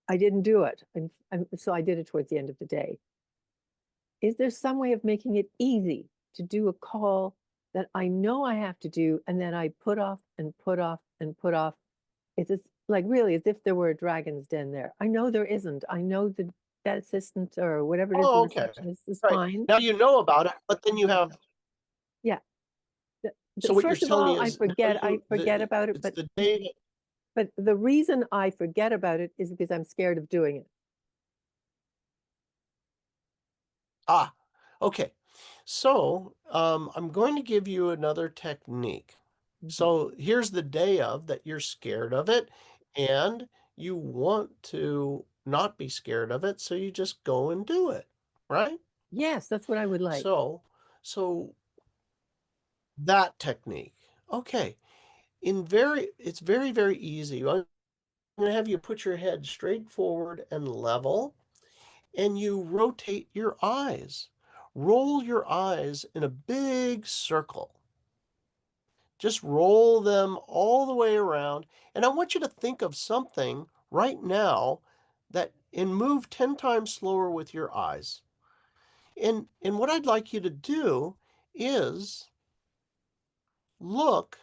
I didn't do it. And so I did it towards the end of the day. Is there some way of making it easy to do a call that I know I have to do and then I put off and put off and put off? It's just like really as if there were a dragon's den there. I know there isn't. I know the vet assistant or whatever it is, the Oh, okay. receptionist is Right. fine. Now you know about it, but then you have Yeah. so what you're First of telling me all, is I forget about it, it's the day. but the reason I forget about it is because I'm scared of doing it. Ah, okay. So, I'm going to give you another technique. Mhm. So here's the day of that you're scared of it, and you want to not be scared of it, so you just go and do it, right? Yes, that's what I would like. So, so that technique. Okay. It's very, very easy. I'm gonna have you put your head straight forward and level, and you rotate your eyes. Roll your eyes in a big circle. Just roll them all the way around. And I want you to think of something right now and move 10 times slower with your eyes. And what I'd like you to do is look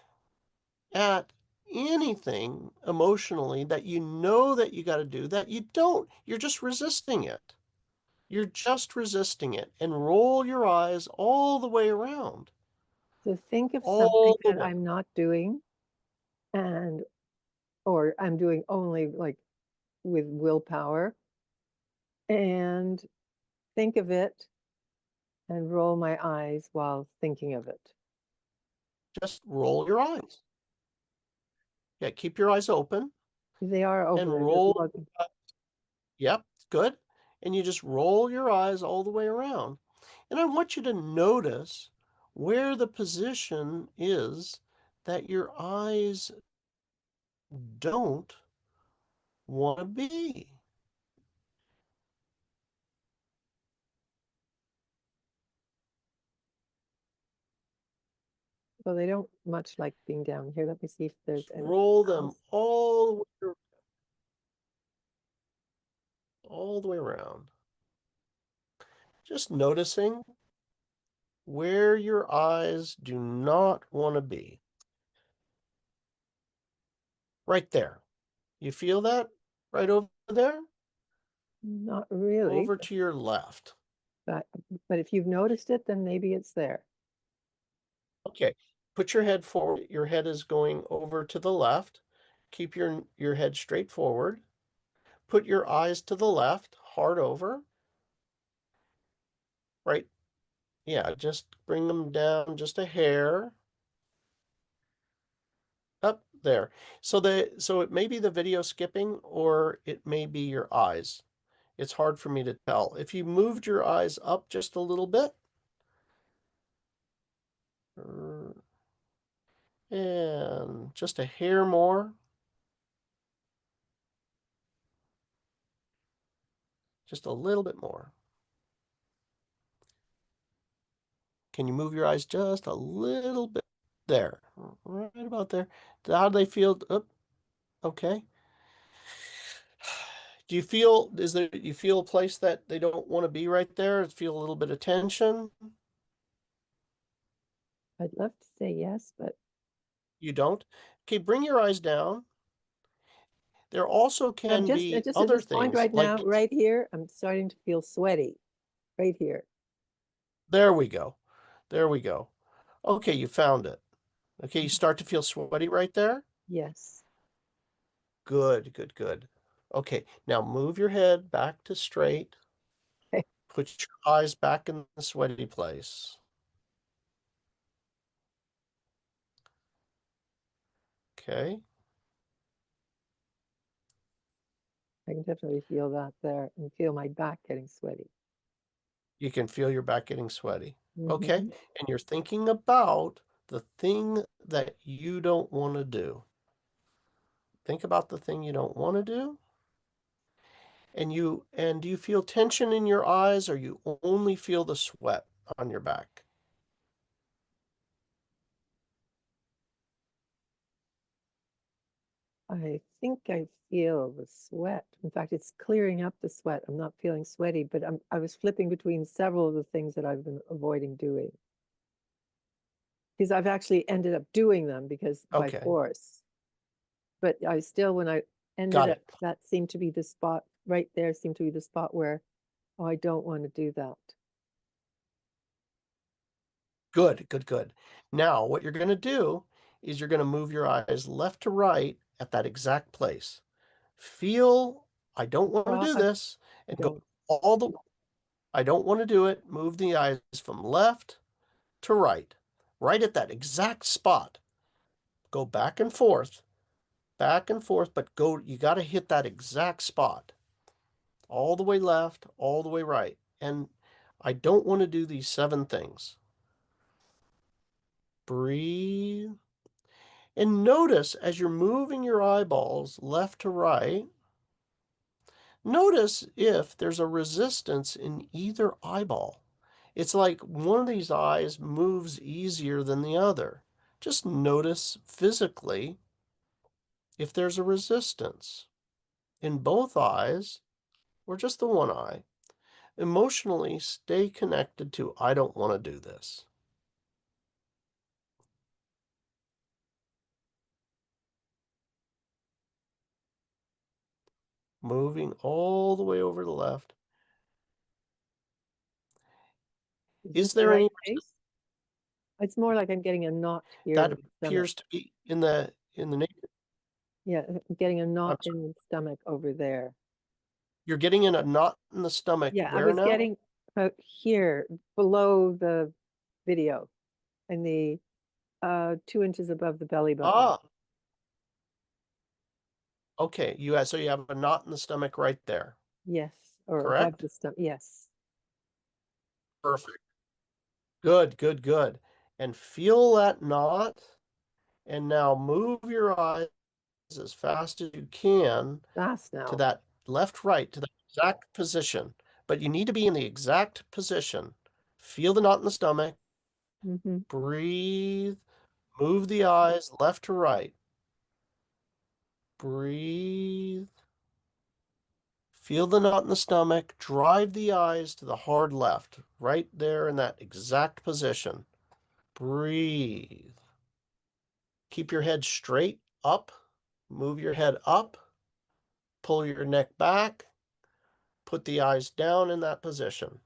at anything emotionally that you know that you got to do that you don't. You're just resisting it. You're just resisting it and roll your eyes all the way around. So think of something All the that way. I'm not doing and or I'm doing only like with willpower and think of it and roll my eyes while thinking of it. Just roll your eyes. Yeah, keep your eyes open They are open. and They're just roll. looking. Yep, good. And you just roll your eyes all the way around. And I want you to notice where the position is that your eyes don't want to be. Well, they don't much like being down here. Let me see if there's Just anything roll them else. all the way around. Just noticing where your eyes do not want to be. Right there. You feel that? Right over there? Not really, Over to your left. but but if you've noticed it, then maybe it's there. Okay. Put your head forward. Your head is going over to the left. Keep your head straight forward. Put your eyes to the left, hard over. Right. Yeah, just bring them down just a hair. Up there. So it may be the video skipping or it may be your eyes. It's hard for me to tell. If you moved your eyes up just a little bit, and just a hair more, just a little bit more. Can you move your eyes just a little bit? There, right about there. How do they feel? Oh, okay. You feel a place that they don't want to be right there? Feel a little bit of tension? I'd love to say yes, but You don't? Okay, bring your eyes down. There also I'm can be just at other this point things right now, like, right here, I'm starting to feel sweaty right here. there we go. There we go. Okay, you found it. Okay, you start to feel sweaty right there? Yes. Good, good, good. Okay, now move your head back to straight. Okay. Put your eyes back in the sweaty place. Okay. I can definitely feel that there and feel my back getting sweaty. You can feel your back getting sweaty. Okay. Hmm. And you're thinking about the thing that you don't want to do. Think about the thing you don't want to do. And do you feel tension in your eyes or you only feel the sweat on your back? I think I feel the sweat. In fact, it's clearing up the sweat. I'm not feeling sweaty, but I was flipping between several of the things that I've been avoiding doing. Because I've actually ended up doing them because by Okay. force. But I still, when I ended Got up, it. that seemed to be the spot right there, seemed to be the spot where, oh, I don't want to do that. Good, good, good. Now, what you're going to do is you're going to move your eyes left to right at that exact place. Feel, I don't want to Oh, do I this, and go don't. all the, I don't want to do it. Move the eyes from left to right at that exact spot. Go back and forth, but you got to hit that exact spot. All the way left, all the way right. And I don't want to do these 7 things. Breathe. And notice as you're moving your eyeballs left to right, notice if there's a resistance in either eyeball. It's like one of these eyes moves easier than the other. Just notice physically if there's a resistance in both eyes or just the one eye. Emotionally, stay connected to I don't want to do this. Moving all the way over to the left. Is this Is the there right any place? It's more like I'm getting a knot here in that the stomach. appears to be in the Yeah, I'm getting a I'm knot sorry. in the stomach over there. You're getting in a knot in the stomach Yeah, I where was now? getting about here below the video and the 2 inches above the belly button. Ah, okay. So you have a knot in the stomach right there, Yes, or above correct? the stomach. Yes. Perfect. Good, good, good. And feel that knot. And now move your eyes as fast as you can Fast to now. that left, right, to that exact position. But you need to be in the exact position. Feel the knot in the stomach. Hmm. Breathe. Move the eyes left to right. Breathe. Feel the knot in the stomach. Drive the eyes to the hard left, right there in that exact position. Breathe. Keep your head straight up. Move your head up. Pull your neck back. Put the eyes down in that position.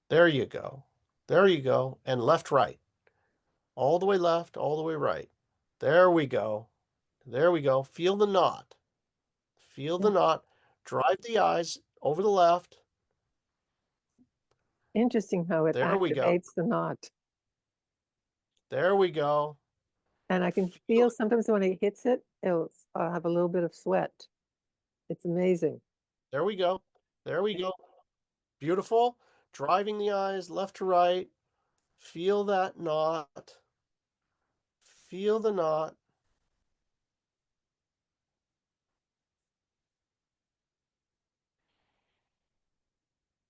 There you go. There you go. And left, right. All the way left, all the way right. There we go. There we go. Feel the knot. Feel the knot. Drive the eyes over the left. Interesting how it There we go. activates the knot. There we go. And I can Feel feel it. sometimes when it hits it, I'll have a little bit of sweat. It's amazing. There we go. There we go. Beautiful. Driving the eyes left to right. Feel that knot. Feel the knot.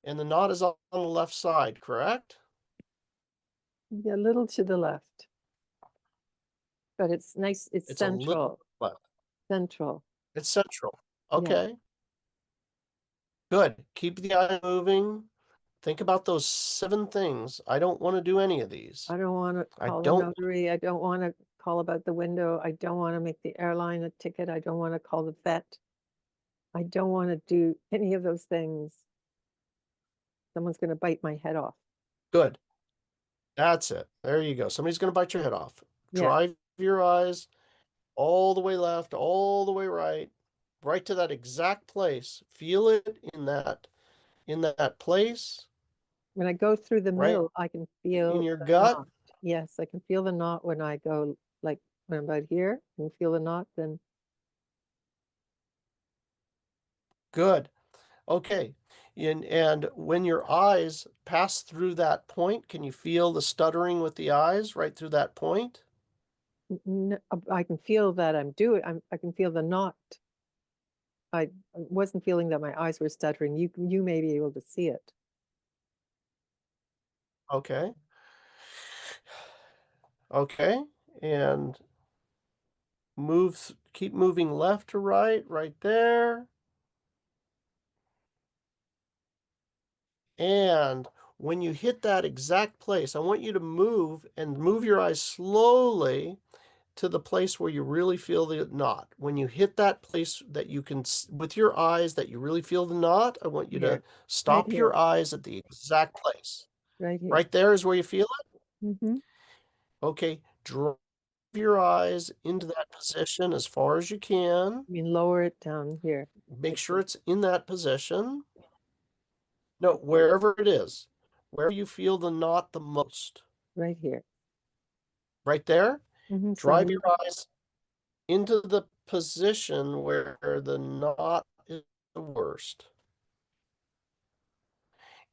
And the knot is on the left side, correct? A little to the left, but it's nice. It's It's a little central. left. Central. It's central. Yeah. Okay. Good. Keep the eye moving. Think about those 7 things. I don't want to do any of these. I don't want to I call the don't. notary. I don't want to call about the window. I don't want to make the airline a ticket. I don't want to call the vet. I don't want to do any of those things. Someone's going to bite my head off. Good. That's it. There you go. Somebody's going to bite your head off. Yeah. Drive your eyes all the way left, all the way right. right to that exact place. Feel it in that place, When I go through the right middle, I can in feel your the gut. knot. Yes, I can feel the knot when I go, like when I'm about here, I can feel the knot, then Good. Okay. And when your eyes pass through that point, can you feel the stuttering with the eyes right through that point? I can feel that I can feel the knot. I wasn't feeling that my eyes were stuttering. You may be able to see it. Okay. Okay. And keep moving left to right there. And when you hit that exact place, I want you to move your eyes slowly to the place where you really feel the knot. When you hit that place that you can, with your eyes, that you really feel the knot, I want you to Here, right stop here, your eyes at the exact place. right here. Right there is where you feel it. Mm-hmm. Okay, drive your eyes into that position as far as you can. I mean, lower it down here, Make like sure this, it's in that position. No, wherever it is, wherever you feel the knot the most. right here. Right there, Mm-hmm. So drive your eyes into the position where the knot is the worst.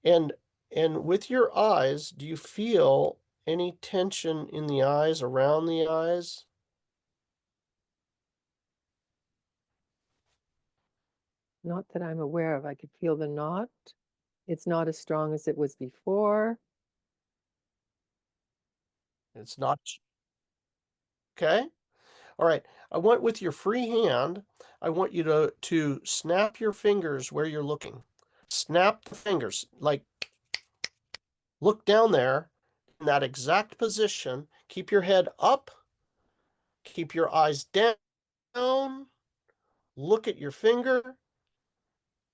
And and with your eyes, do you feel any tension in the eyes, around the eyes? not that I'm aware of. I could feel the knot. It's not as strong as it was before. It's not okay. All right. I want with your free hand, I want you to snap your fingers where you're looking. Snap the fingers, like look down there in that exact position. Keep your head up, keep your eyes down, look at your finger,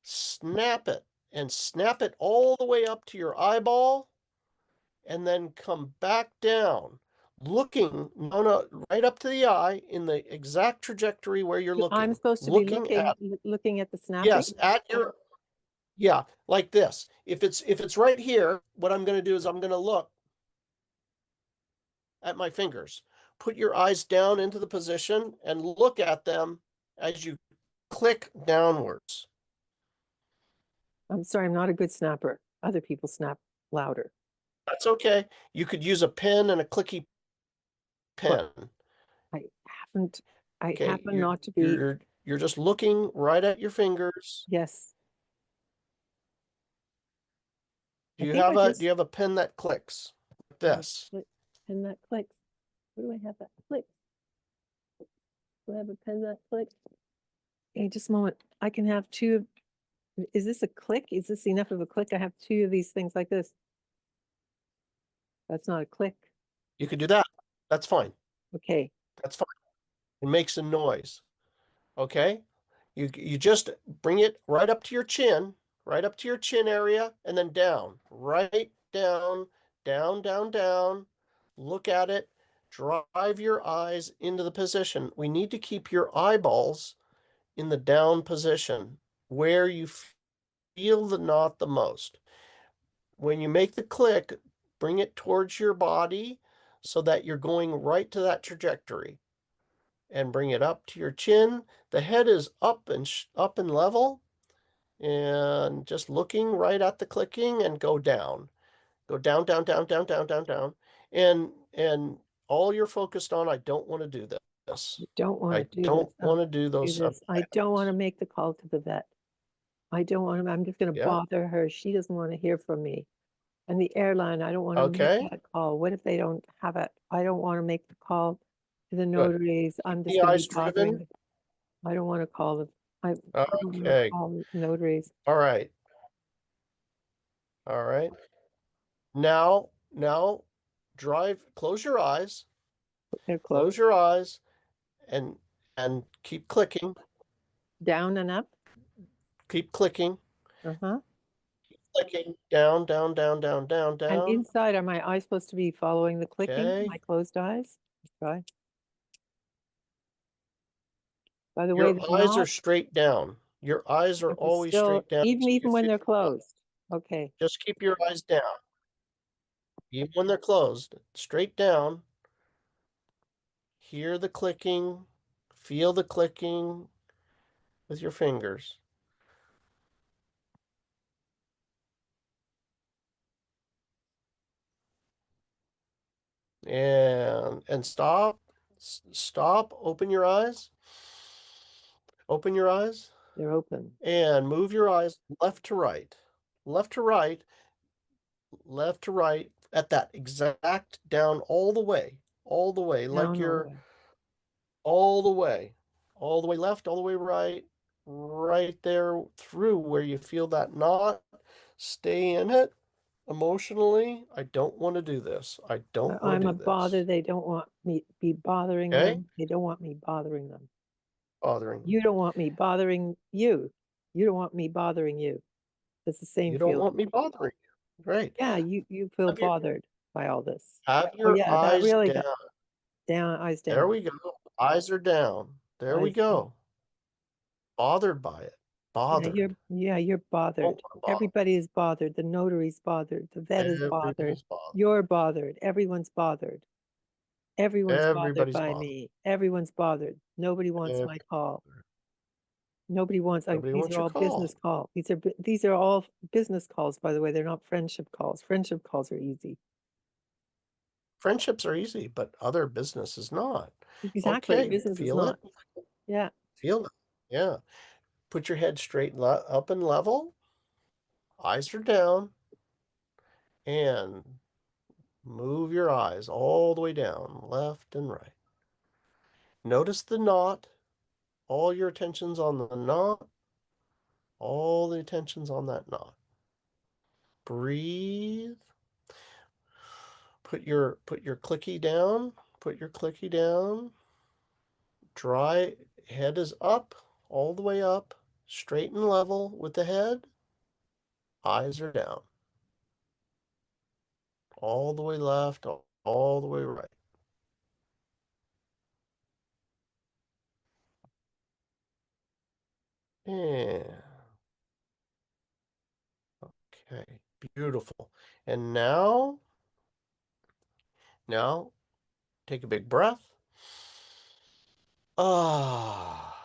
snap it, and snap it all the way up to your eyeball, and then come back down, looking, no, right up to the eye in the exact trajectory where you're I'm looking. supposed to be Looking at, looking at the snapping. yes, at your, yeah, like this. If it's right here, what I'm going to do is I'm going to look at my fingers. Put your eyes down into the position and look at them as you click downwards. I'm sorry, I'm not a good snapper. Other people snap louder, That's okay. You could use a pen and a clicky but pen. I haven't, I Okay, happen you're not to be, you're you're just looking right at your fingers. yes. Do I you think have I a do just you have a pen that clicks like have a this? pen that clicks. Where do I have that click? Do I have a pen that clicks? Hey, just a moment. I can have two. Is this a click? Is this enough of a click? I have two of these things like this. That's not a click. You could do that. That's fine. Okay. That's fine. It makes a noise. Okay? You just bring it right up to your chin, right up to your chin area, and then down. Right down, down, down, down. Look at it. Drive your eyes into the position. We need to keep your eyeballs in the down position where you feel the knot the most. When you make the click, bring it towards your body so that you're going right to that trajectory and bring it up to your chin. The head is up and level and just looking right at the clicking and go down. Go down, down, down, down, down, down, down. And all you're focused on, I don't want to do this. I don't want I to do don't this. want to do Do those this. I don't want to subtitles. make the call to the vet. I don't want to, I'm just going to Yeah. bother her. She doesn't want to hear from me. And the airline, I don't want to make Okay. that call. What if they don't have it? I don't want to make the call to the Good. notaries. Keep I'm just the going to eyes be bothering. driven. I don't want to call the, I don't want to Okay. call notaries. All right. All right. Now close your eyes, They're close closed. your eyes and keep clicking, Down and up. keep clicking, Uh-huh. clicking, down, down, down, down, down, And down. inside, are my eyes supposed to be following the clicking? Okay. My closed eyes? Try. By the way, Your they're eyes are not, straight down. Your eyes are but they're always still, straight down until you even when feel they're the knot. closed. Okay, Just keep your eyes down. Even when they're closed, straight down. Hear the clicking, feel the clicking with your fingers. And stop. Stop. Open your eyes. Open your eyes they're open. and move your eyes left to right. Left to right, left to right at that exact down all the way, like Down all the you're way. all the way, all the way left, all the way right, right there through where you feel that knot. Stay in it emotionally. I don't want to do this. I don't want I'm to a do bother. this. They don't want me be bothering Okay? them. They don't want me bothering them. Bothering them. You don't want me bothering you. You don't want me bothering you. It's the same You don't feeling. want me bothering you. Right. Yeah, you feel Have your bothered by all this. have Oh your yeah, that eyes really down. got down, eyes There down, we go. Eyes are down. There we eyes down. go. Bothered by it. Bothered. You're Don't bothered. want to bother. Everybody is bothered. The notary's bothered. The vet is bothered. Everybody's bothered. You're bothered. Everyone's bothered. Everyone's bothered Everybody's by bothered. me. Everyone's bothered. Nobody wants my Everybody's call. bothered. Nobody wants, Nobody these wants are your all business call. calls. These are all business calls, by the way. They're not friendship calls. Friendship calls are easy. Friendships are easy, but other business is not. Exactly. Okay, Business is feel it. not. Yeah. Feel it. Yeah. Put your head straight up and level. Eyes are down. And move your eyes all the way down, left and right. Notice the knot. All your attention's on the knot. All the attention's on that knot. Breathe. Put your clicky down. Put your clicky down. Dry head is up, all the way up, straight and level with the head. Eyes are down. All the way left, all the way right. Yeah. Okay. Beautiful. And now take a big breath. Ah.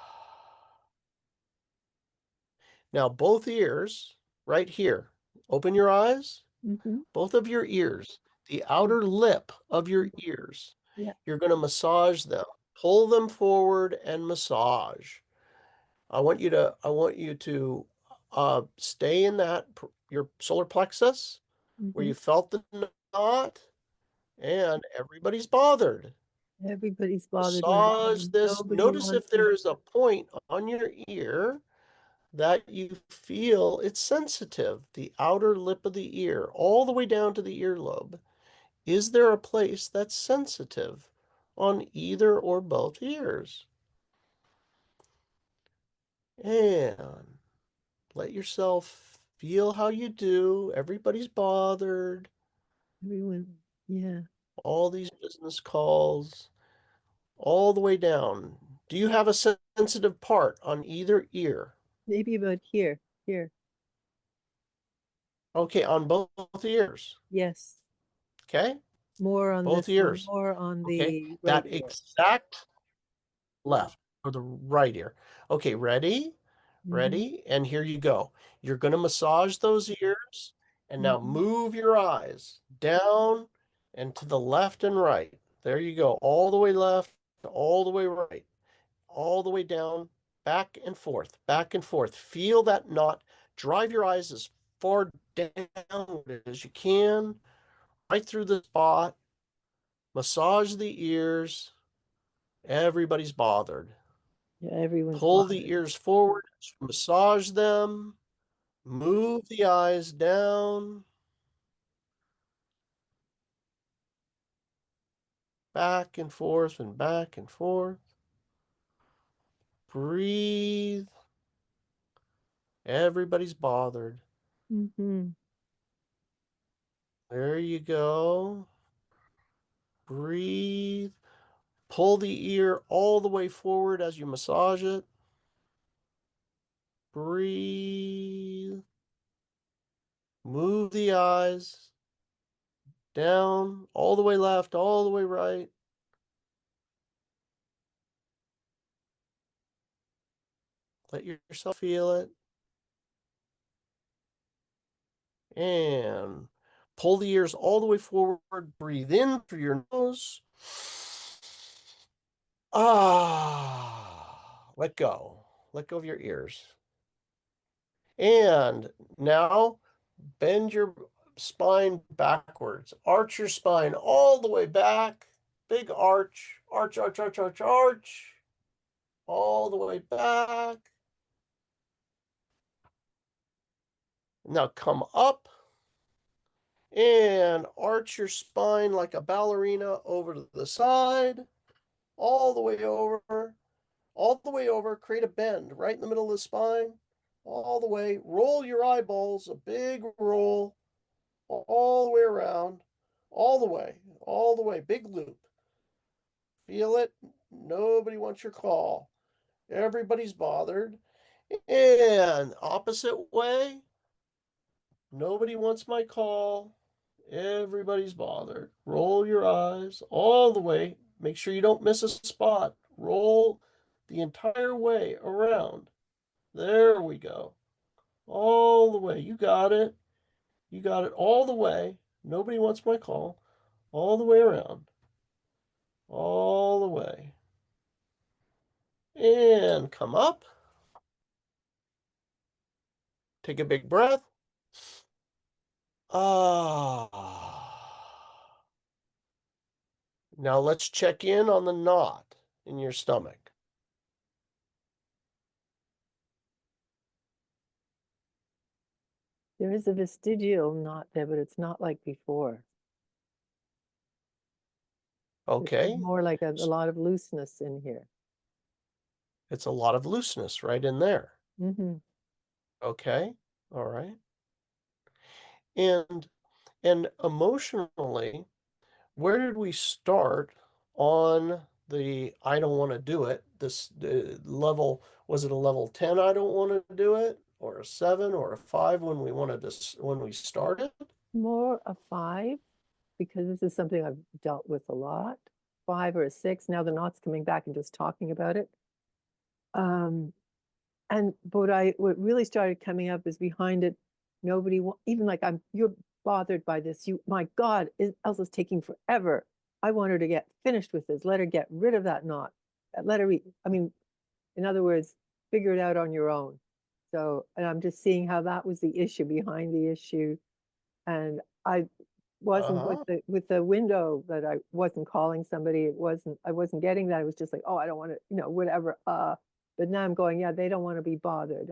Now both ears right here. Open your eyes. Mm-hmm. Both of your ears, the outer lip of your ears. Yeah. You're going to massage them. Pull them forward and massage. I want you to stay in that your solar plexus where Mm-hmm. you felt the knot and everybody's bothered. Everybody's bothered right now. Massage this. Nobody Notice if wants me. there is a point on your ear that you feel it's sensitive, the outer lip of the ear, all the way down to the earlobe. Is there a place that's sensitive on either or both ears? And let yourself feel how you do. Everybody's bothered. Everyone. Yeah. All these business calls, all the way down. Do you have a sensitive part on either ear? Maybe about here. Here. Okay, on both ears. Yes. Okay, More on both this one. ears. More on Okay, the right that ear. exact left or the right ear. Okay, ready? Mm-hmm. Ready? And here you go. You're going to massage those ears and now Mm-hmm. move your eyes down and to the left and right. There you go. All the way left, all the way right, all the way down, back and forth, back and forth. Feel that knot. Drive your eyes as far down as you can, right through the spot. Massage the ears. Everybody's bothered. Yeah, everyone's Pull the bothered. ears forward, massage them, move the eyes down, back and forth and back and forth. Breathe. Everybody's bothered. Mm-hmm. There you go. Breathe. Pull the ear all the way forward as you massage it. Breathe. Move the eyes down, all the way left, all the way right. Let yourself feel it. And pull the ears all the way forward. Breathe in through your nose. Let go. Let go of your ears. And now bend your spine backwards. Arch your spine all the way back. Big arch. Arch, arch, arch, arch, arch. All the way back. Now come up and arch your spine like a ballerina over to the side. All the way over. All the way over. Create a bend right in the middle of the spine. All the way. Roll your eyeballs. A big roll. All the way around. All the way. Big loop. Feel it? Nobody wants your call. Everybody's bothered. And opposite way. Nobody wants my call. Everybody's bothered. Roll your eyes all the way. Make sure you don't miss a spot. Roll the entire way around. There we go. All the way. You got it. You got it all the way. Nobody wants my call. All the way around. All the way. And come up. Take a big breath. Now let's check in on the knot in your stomach. There is a vestigial knot there, but it's not like before. Okay. It's more like a lot of looseness in here. It's a lot of looseness right in there. Mm-hmm. Okay. All right. And emotionally, where did we start on the I don't want to do it? This level, was it a level 10 I don't want to do it, or a 7 or a 5 when we started? More a 5, because this is something I've dealt with a lot. 5 or a 6. Now the knot's coming back and just talking about it. And what really started coming up is behind it. Nobody, even like you're bothered by this. My God, Elsa's taking forever. I want her to get finished with this. Let her get rid of that knot. Let her, I mean, in other words, figure it out on your own. So, and I'm just seeing how that was the issue behind the issue. And I wasn't Uh-huh. with the window that I wasn't calling somebody. I wasn't getting that. It was just like, oh, I don't want to, whatever. But now I'm going, yeah, they don't want to be bothered.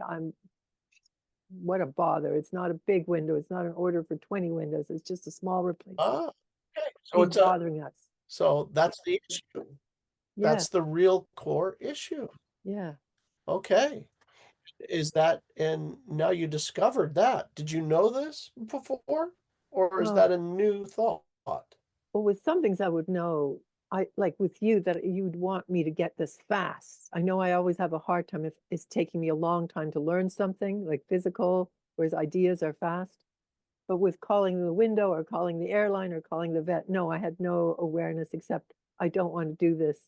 What a bother. It's not a big window. It's not an order for 20 windows. It's just a small replacement. Ah, okay. He's bothering us. So that's the issue. Yeah, That's the real core issue. yeah. Okay. And now you discovered that. Did you know this before? Or is Well, that a new thought? well, with some things I would know. I like with you that you'd want me to get this fast. I know I always have a hard time if it's taking me a long time to learn something like physical, whereas ideas are fast. But with calling the window or calling the airline or calling the vet, no, I had no awareness except I don't want to do this.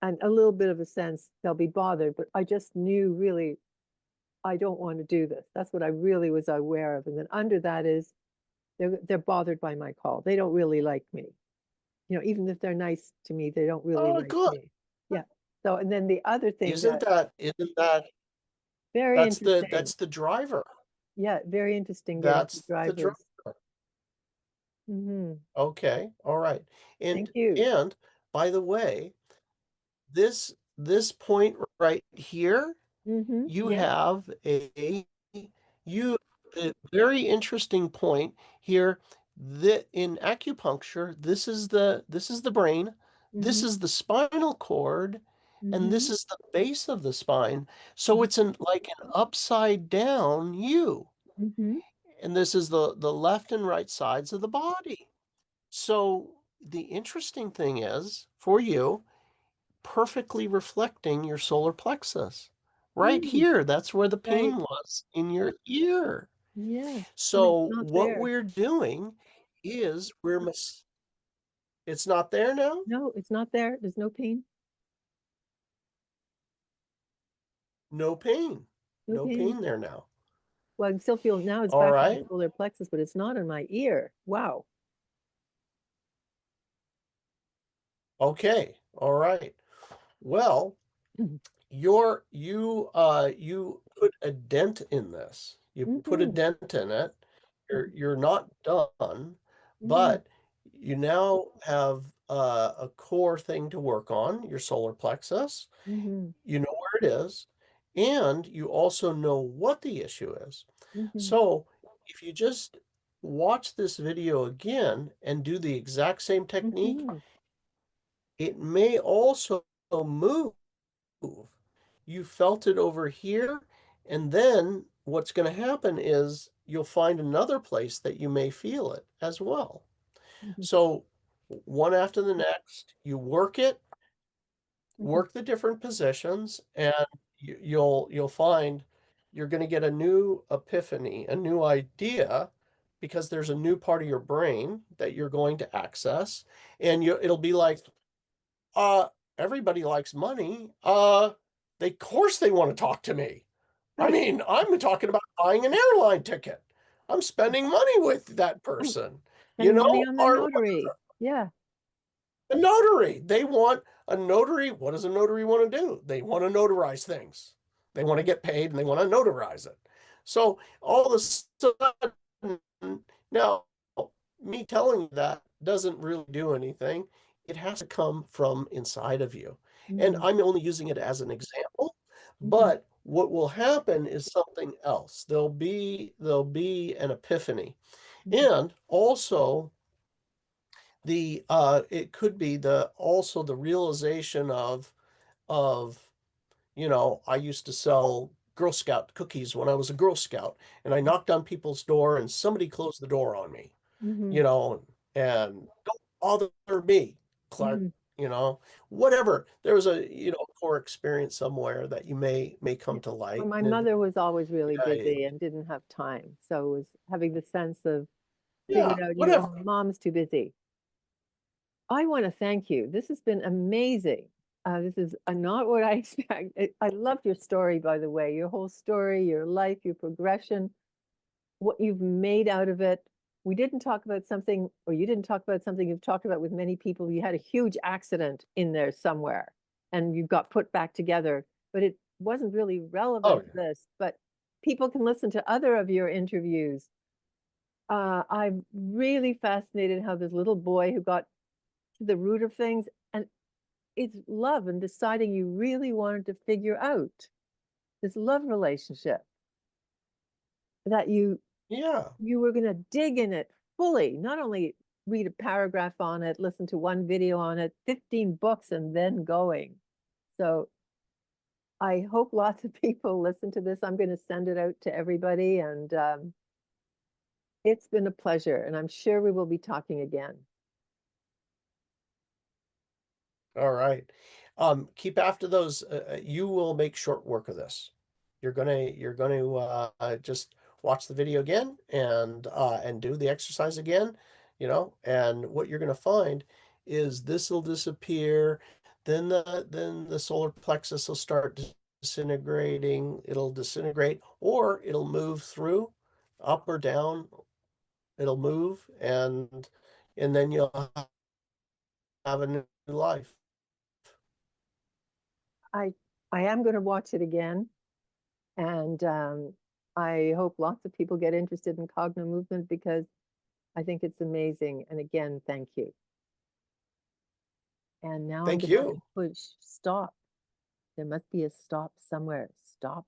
And a little bit of a sense they'll be bothered, but I just knew really I don't want to do this. That's what I really was aware of. And then under that is they're bothered by my call. They don't really like me. Even if they're nice to me, they don't really Oh, like good. me. Yeah. So and then the other thing that Isn't that very interesting. that's the driver. Yeah, very interesting getting to That's the drive driver. this. Hmm. Okay. All right. Thank And you. and by the way, this point right here, Mm-hmm. you Yeah. have you a very interesting point here that in acupuncture, this is the brain, this Mm-hmm. is the spinal cord, and Mm-hmm. this is the base of the spine. So it's like an upside down U. Mm-hmm. And this is the left and right sides of the body. So the interesting thing is for you perfectly reflecting your solar plexus. Right Mm, here, that's where the right. pain was, in your ear. Yes. And it's So not what there. we're doing is it's not there now? No, it's not there. There's no pain. No pain. No No pain. pain there now. Well, I can still feel now it's All back in my right. solar plexus, but it's not in my ear. Wow. Okay. All right. Well, you put a dent in this. You put a Mm-hmm. dent in it. You're not done, Mm-hmm. but you now have a core thing to work on, your solar plexus. Mm-hmm. You know where it is, and you also know what the issue is. Mm-hmm. So if you just watch this video again and do the exact same technique, Mm-hmm. it may also move. You felt it over here, and then what's going to happen is you'll find another place that you may feel it as well. Mm-hmm. So one after the next, you work it, Mm-hmm. work the different positions, and you'll find you're going to get a new epiphany, a new idea, because there's a new part of your brain that you're going to access, and it'll be like, uh, everybody likes money. Of course they want to talk to me. I Right. mean, I'm talking about buying an airline ticket. I'm spending money with that Oh, person, spending money on the or notary. Yeah. a notary. They want a notary. What does a notary want to do? They want to notarize things. They want to get paid and they want to notarize it. So all of a sudden, now, me telling you that doesn't really do anything. It has to come from inside of you. And Mm-hmm. I'm only using it as an example, Mm-hmm. but what will happen is something else. There'll be an epiphany. Mm-hmm. And also the it could be the also the realization of I used to sell Girl Scout cookies when I was a Girl Scout, and I knocked on people's door and somebody closed the door on me, Mm-hmm. and don't bother me, Clark, Mm-hmm. you know, whatever. There was a core experience somewhere that you may Yeah. come to Well, light, my and mother was always really yeah, busy and didn't have time. So it was having the sense of yeah, figured out, whatever. mom's too busy. I want to thank you. This has been amazing. This is not what I expect. I loved your story, by the way, your whole story, your life, your progression, what you've made out of it. We didn't talk about something, or you didn't talk about something you've talked about with many people. You had a huge accident in there somewhere and you got put back together, but it wasn't really Oh relevant to yeah. this. But people can listen to other of your interviews. I'm really fascinated how this little boy who got to the root of things, and it's love and deciding you really wanted to figure out this love relationship, that Yeah. you were going to dig in it fully, not only read a paragraph on it, listen to one video on it, 15 books, and then going. So I hope lots of people listen to this. I'm going to send it out to everybody, and it's been a pleasure, and I'm sure we will be talking again. All right. Keep after those. You will make short work of this. You're gonna just watch the video again and do the exercise again, and what you're gonna find is this will disappear. Then the solar plexus will start disintegrating. It'll disintegrate, or it'll move through, up or down. It'll move, and then you'll have a new life. I I am going to watch it again, and I hope lots of people get interested in CognoMovement because I think it's amazing. And again, thank you. And now I'm Thank going to have to you. push stop. There must be a stop somewhere. Stop